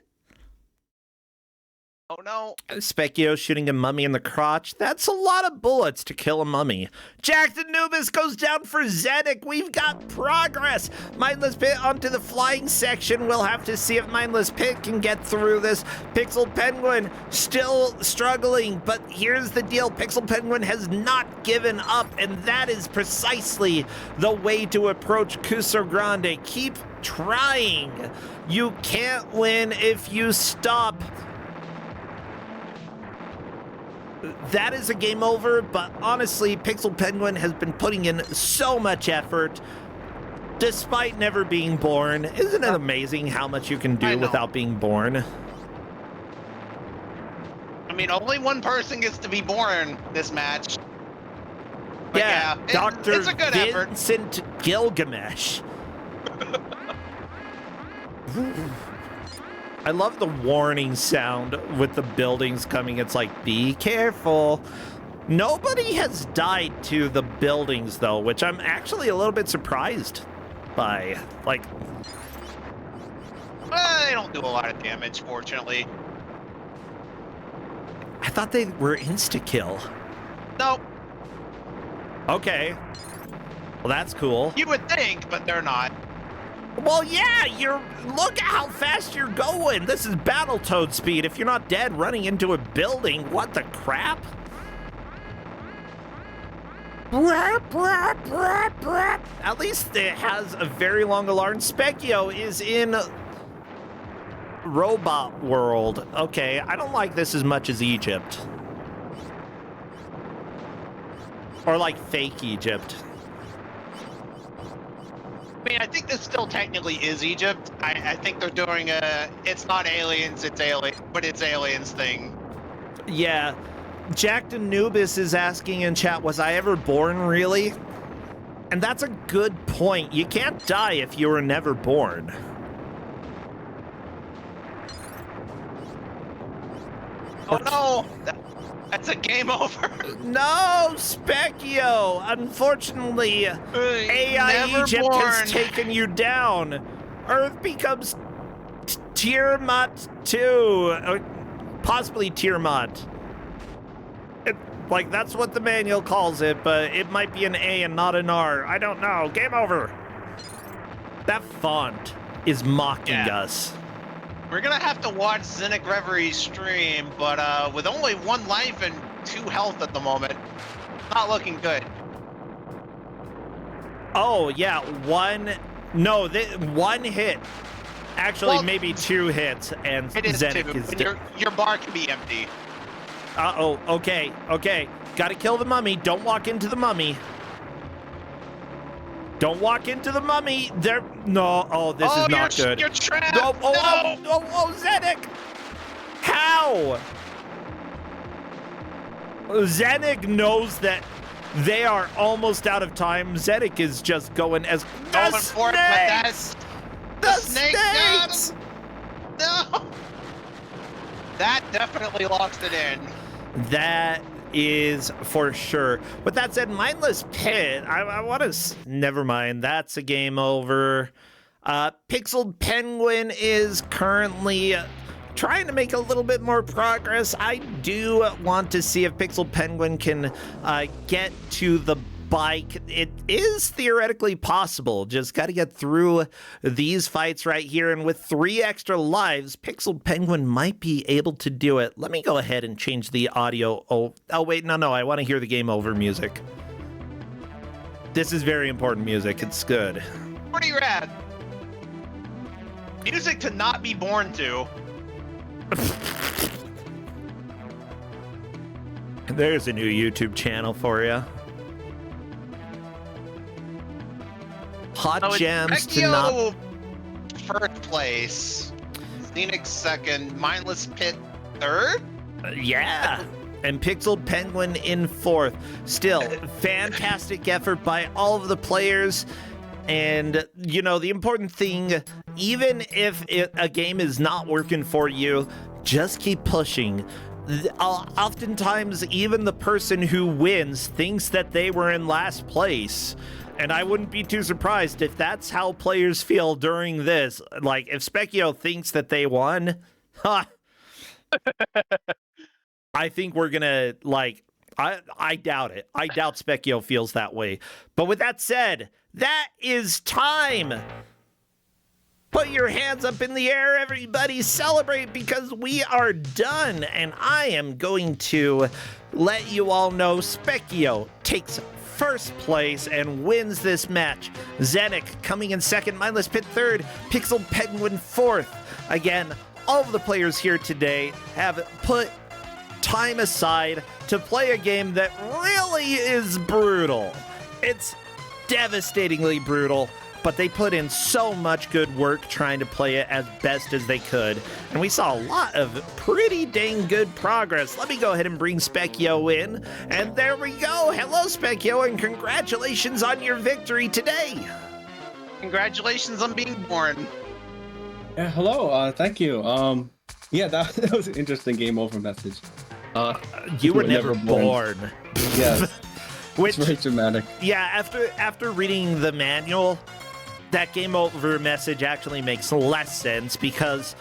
Oh no. Specchio shooting a mummy in the crotch. That's a lot of bullets to kill a mummy. Jack Anubis goes down for Zenik. We've got progress. Mindless Pit onto the flying section. We'll have to see if Mindless Pit can get through this. Pixel Penguin still struggling, but here's the deal. Pixel Penguin has not given up, and that is precisely the way to approach Kusogrand8. Keep trying. You can't win if you stop. That is a game over, but honestly, Pixel Penguin has been putting in so much effort despite never being born. Isn't it amazing how much you can do without being born? I mean, only one person gets to be born this match. But yeah, Dr. It's a good Vincent effort. Gilgamesh. I love the warning sound with the buildings coming. It's like, be careful. Nobody has died to the buildings, though, which I'm actually a little bit surprised by. Like, they don't do a lot of damage, fortunately. I thought they were insta-kill. Nope. Okay. Well, that's cool. You would think, but they're not. Well, yeah, look at how fast you're going. This is Battletoad speed. If you're not dead running into a building, what the crap? At least it has a very long alarm. Specchio is in robot world. Okay, I don't like this as much as Egypt. Or like fake Egypt. I mean, I think this still technically is Egypt. I think they're doing it's not aliens, it's aliens thing. Yeah. Jack Anubis is asking in chat, was I ever born, really? And that's a good point. You can't die if you were never born. Oh no! That's a game over. No, Specchio! Unfortunately, AI Never Egypt born. has taken you down. Earth becomes Tiamat 2. Or possibly Tiamat. Like, that's what the manual calls it, but it might be an A and not an R. I don't know. Game over. That font is mocking us. We're gonna have to watch Zinnic Reverie stream, but with only 1 life and 2 health at the moment, not looking good. Oh, yeah, one hit. Actually, Well, maybe 2 hits, and It is Zenith 2, is and dead. your bar can be empty. Uh-oh, okay. Gotta kill the mummy. Don't walk into the mummy. Don't walk into the mummy. There. No. Oh, this is not good. You're trapped. No. No. Oh, Zenik. How? Zenik knows that they are almost out of time. Zenik is just going as Going the for it, but snakes. the snake got snakes. him. No. That definitely locks it in. That is for sure. With that said, Mindless Pit, I want to... Never mind, that's a game over. Pixeled Penguin is currently trying to make a little bit more progress. I do want to see if Pixeled Penguin can get to the bike. It is theoretically possible. Just got to get through these fights right here. And with 3 extra lives, Pixel Penguin might be able to do it. Let me go ahead and change the audio. Oh wait, no. I want to hear the game over music. This is very important music. It's good. Pretty rad. Music to not be born to. There's a new YouTube channel for you. Hot So it's gems to not... Vecchio first place, Scenic second, Mindless Pit third. Yeah. And Pixeled Penguin in 4th. Still, fantastic effort by all of the players. And, you know, the important thing, even if a game is not working for you, just keep pushing. Oftentimes, even the person who wins thinks that they were in last place. And I wouldn't be too surprised if that's how players feel during this. Like, if Specchio thinks that they won, ha! I think we're gonna, like, I doubt it. I doubt Specchio feels that way. But with that said, that is time! Put your hands up in the air, everybody. Celebrate, because we are done. And I am going to let you all know Specchio takes first place and wins this match. Zenik coming in second, Mindless Pit third, Pixel Penguin fourth. Again, all of the players here today have put time aside to play a game that really is brutal. It's devastatingly brutal, but they put in so much good work trying to play it as best as they could. And we saw a lot of pretty dang good progress. Let me go ahead and bring Specchio in. And there we go. Hello, Specchio, and congratulations on your victory today. Congratulations on being born. Yeah, hello. Thank you. Yeah, that was an interesting game over message. You were never born. Yes. Which, it's very dramatic. yeah, after reading the manual, that game over message actually makes less sense, because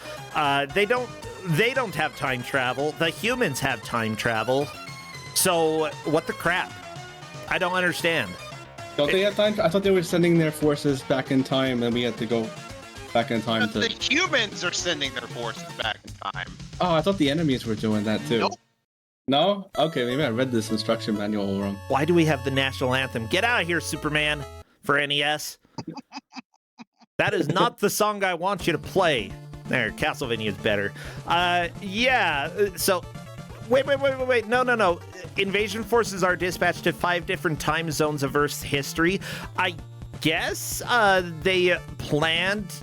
they don't have time travel. The humans have time travel. So what the crap? I don't understand. Don't they have time? I thought they were sending their forces back in time, and we had to go back in time The to. humans are sending their forces back in time. Oh, I thought the enemies were doing that too. Nope. No? Okay, maybe I read this instruction manual wrong. Why do we have the national anthem? Get out of here, Superman, for NES. That is not the song I want you to play. There, Castlevania is better. Yeah, so... Wait. No. Invasion forces are dispatched to 5 different time zones of Earth's history. I guess they planned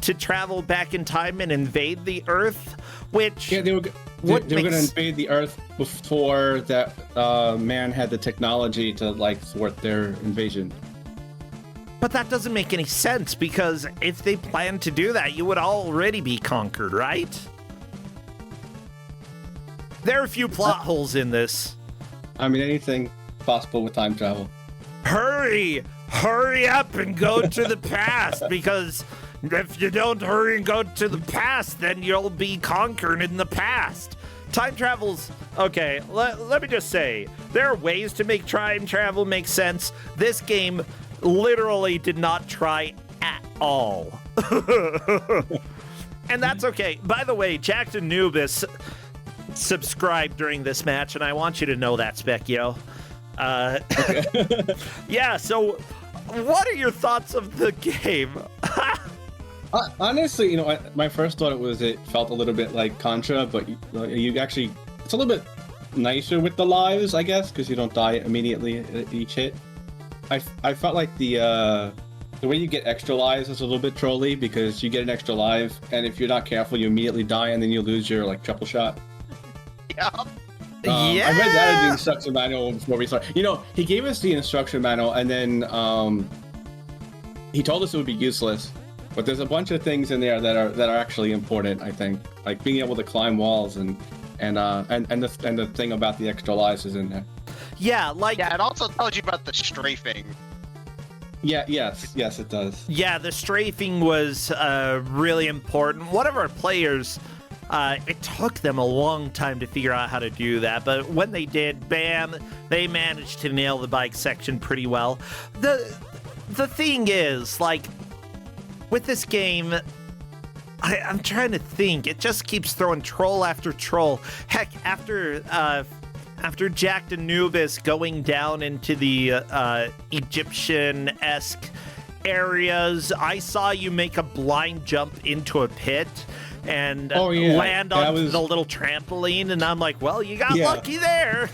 to travel back in time and invade the Earth, which... Yeah, they were going to invade the Earth before that man had the technology to, like, thwart their invasion. But that doesn't make any sense, because if they planned to do that, you would already be conquered, right? There are a few plot holes in this. I mean, anything possible with time travel. Hurry! Hurry up and go to the past, because if you don't hurry and go to the past, then you'll be conquered in the past. Time travel's... Okay, let me just say, there are ways to make time travel make sense. This game literally did not try at all. And that's okay. By the way, Jack Anubis subscribed during this match, and I want you to know that, Specchio. Yeah, so what are your thoughts of the game? Honestly, you know, my first thought it felt a little bit like Contra, but you actually, it's a little bit nicer with the lives, I guess, because you don't die immediately at each hit. I felt like the way you get extra lives is a little bit trolly, because you get an extra life, and if you're not careful, you immediately die, and then you lose your like triple shot. Yeah. Yeah. I read that in the instruction manual before we started. You know, he gave us the instruction manual, and then he told us it would be useless. But there's a bunch of things in there that are actually important, I think, like being able to climb walls and the thing about the extra lives is in there. Yeah, like... Yeah, it also tells you about the strafing. Yes, it does. Yeah, the strafing was really important. One of our players, it took them a long time to figure out how to do that, but when they did, bam, they managed to nail the bike section pretty well. The thing is, like, with this game, I'm trying to think. It just keeps throwing troll after troll. Heck, after Jack Anubis going down into the Egyptian-esque areas, I saw you make a blind jump into a pit and land on the little trampoline, and I'm like, well, you got lucky there.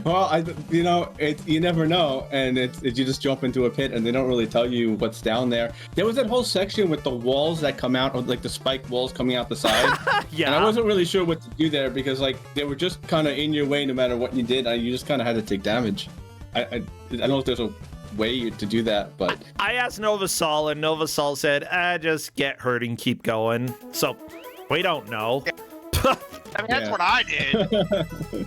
Well, you never know, and you just jump into a pit, and they don't really tell you what's down there. There was that whole section with the walls that come out, like the spiked walls coming out the side. Yeah. And I wasn't really sure what to do there, because like they were just kind of in your way no matter what you did. You just kind of had to take damage. I don't know if there's a way to do that, but I asked Novasol, and Novasol said, just get hurt and keep going. So we don't know. I mean, that's what I did.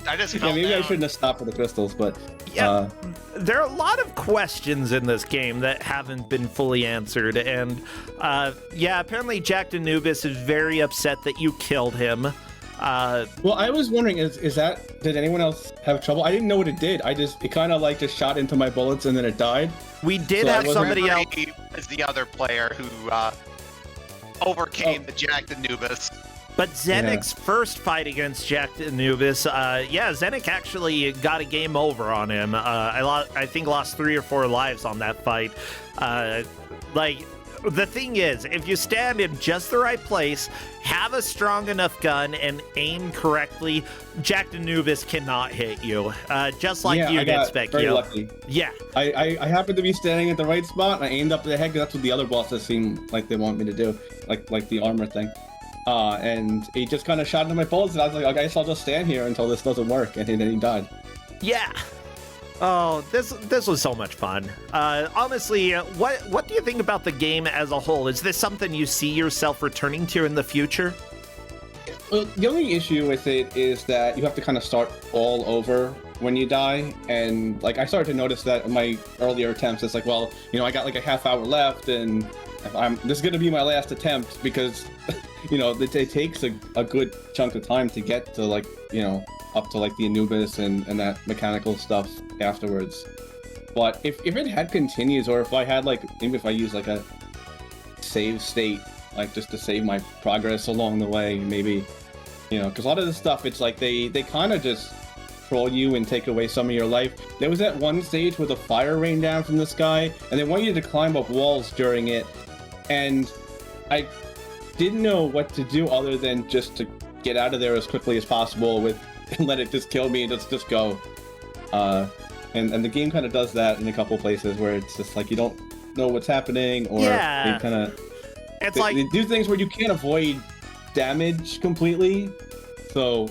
I just fell maybe down. I shouldn't have stopped for the crystals, but yeah, there are a lot of questions in this game that haven't been fully answered, and apparently Jack Anubis is very upset that you killed him. Well, I was wondering, did anyone else have trouble? I didn't know what it did. It kind of like just shot into my bullets and then it died. We did have somebody else as the other player who overcame the Jack Anubis. But Zennik's first fight against Jack Anubis, Zennik actually got a game over on him. I think lost 3 or 4 lives on that fight. The thing is, if you stand in just the right place, have a strong enough gun, and aim correctly, Jack Anubis cannot hit you. Just like you did, Specchio. Very lucky. Yeah. I happened to be standing at the right spot, and I aimed up the head, because that's what the other bosses seem like they want me to do, like the armor thing. And he just kind of shot into my bullets, and I was like, I guess I'll just stand here until this doesn't work, and then he died. Yeah. Oh, this was so much fun. Honestly, what do you think about the game as a whole? Is this something you see yourself returning to in the future? Well, the only issue with it is that you have to kind of start all over when you die, and like I started to notice that in my earlier attempts. It's like, well, I got like a half hour left, and this is going to be my last attempt, because it takes a good chunk of time to get to up to like the Anubis and that mechanical stuff afterwards. But if it had continues, or if I had maybe if I use like a save state, like just to save my progress along the way, maybe, because a lot of this stuff, it's like they kind of just troll you and take away some of your life. There was that one stage where the fire rained down from the sky, and they want you to climb up walls during it, and I didn't know what to do other than just to get out of there as quickly as possible and let it just kill me and just go. And the game kind of does that in a couple places where it's just like you don't know what's happening, or they kind of they do things where you can't avoid damage completely. So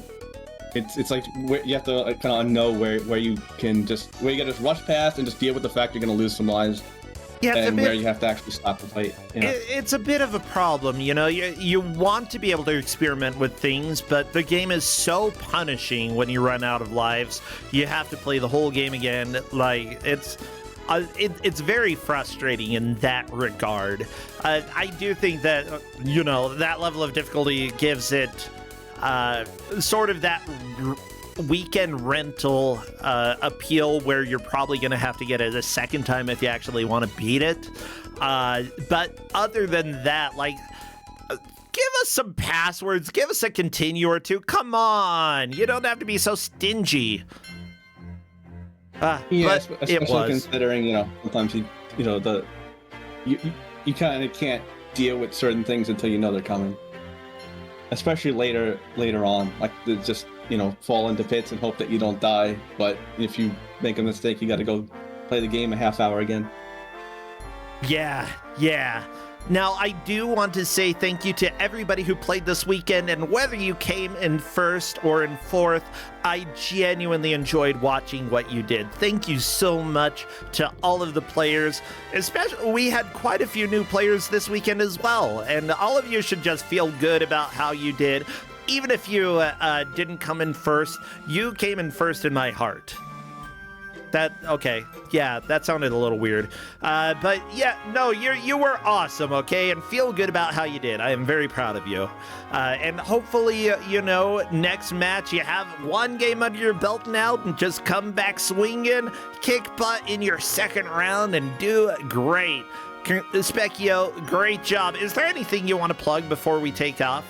it's like you have to kind of know where you can just rush past and just deal with the fact you're going to lose some lives. Yeah, and where you have to actually stop the fight. Yeah. It's a bit of a problem, you know. You want to be able to experiment with things, but the game is so punishing when you run out of lives. You have to play the whole game again. Like, it's very frustrating in that regard. I do think that, you know, that level of difficulty gives it sort of that weekend rental appeal where you're probably going to have to get it a second time if you actually want to beat it. But other than that, like, give us some passwords, give us a continue or two. Come on, you don't have to be so stingy. Yeah, but especially it was. considering, you know, sometimes you kind of can't deal with certain things until you know they're coming. Especially later on, like just, you know, fall into pits and hope that you don't die. But if you make a mistake, you got to go play the game a half hour again. Yeah. Now, I do want to say thank you to everybody who played this weekend, and whether you came in first or in fourth, I genuinely enjoyed watching what you did. Thank you so much to all of the players. Especially, we had quite a few new players this weekend as well, and all of you should just feel good about how you did. Even if you didn't come in first, you came in first in my heart. Okay, yeah, that sounded a little weird. But yeah, no, you were awesome, okay? And feel good about how you did. I am very proud of you. And hopefully, you know, next match you have one game under your belt now and just come back swinging, kick butt in your second round and do great. Specchio, great job. Is there anything you want to plug before we take off?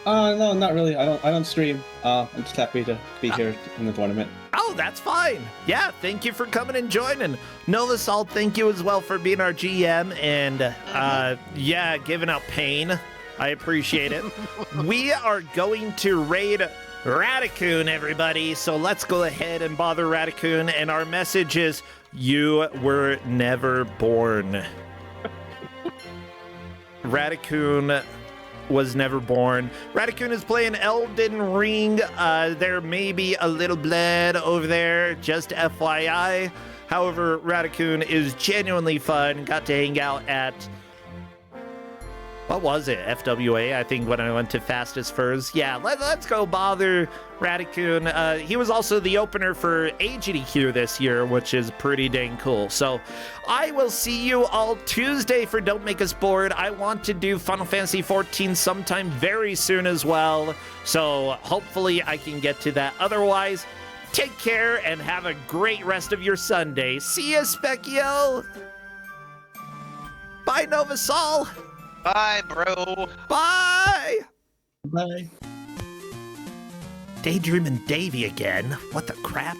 No, not really. I don't stream. I'm just happy to be here in the tournament. Oh, that's fine. Yeah, thank you for coming and joining. Novasalt, thank you as well for being our GM and, yeah, giving out pain. I appreciate it. We are going to raid Radicoon, everybody. So let's go ahead and bother Radicoon. And our message is, you were never born. Radicoon was never born. Radicoon is playing Elden Ring. There may be a little blood over there, just FYI. However, Radicoon is genuinely fun. Got to hang out at, what was it? FWA, I think, when I went to Fastest Furs. Yeah, let's go bother Radicoon. He was also the opener for AGDQ this year, which is pretty dang cool. So I will see you all Tuesday for Don't Make Us Bored. I want to do Final Fantasy XIV sometime very soon as well. So hopefully I can get to that. Otherwise, take care and have a great rest of your Sunday. See ya, Specchio. Bye, Novasol. Bye, bro. Bye. Bye. Daydreaming Davy again. What the crap?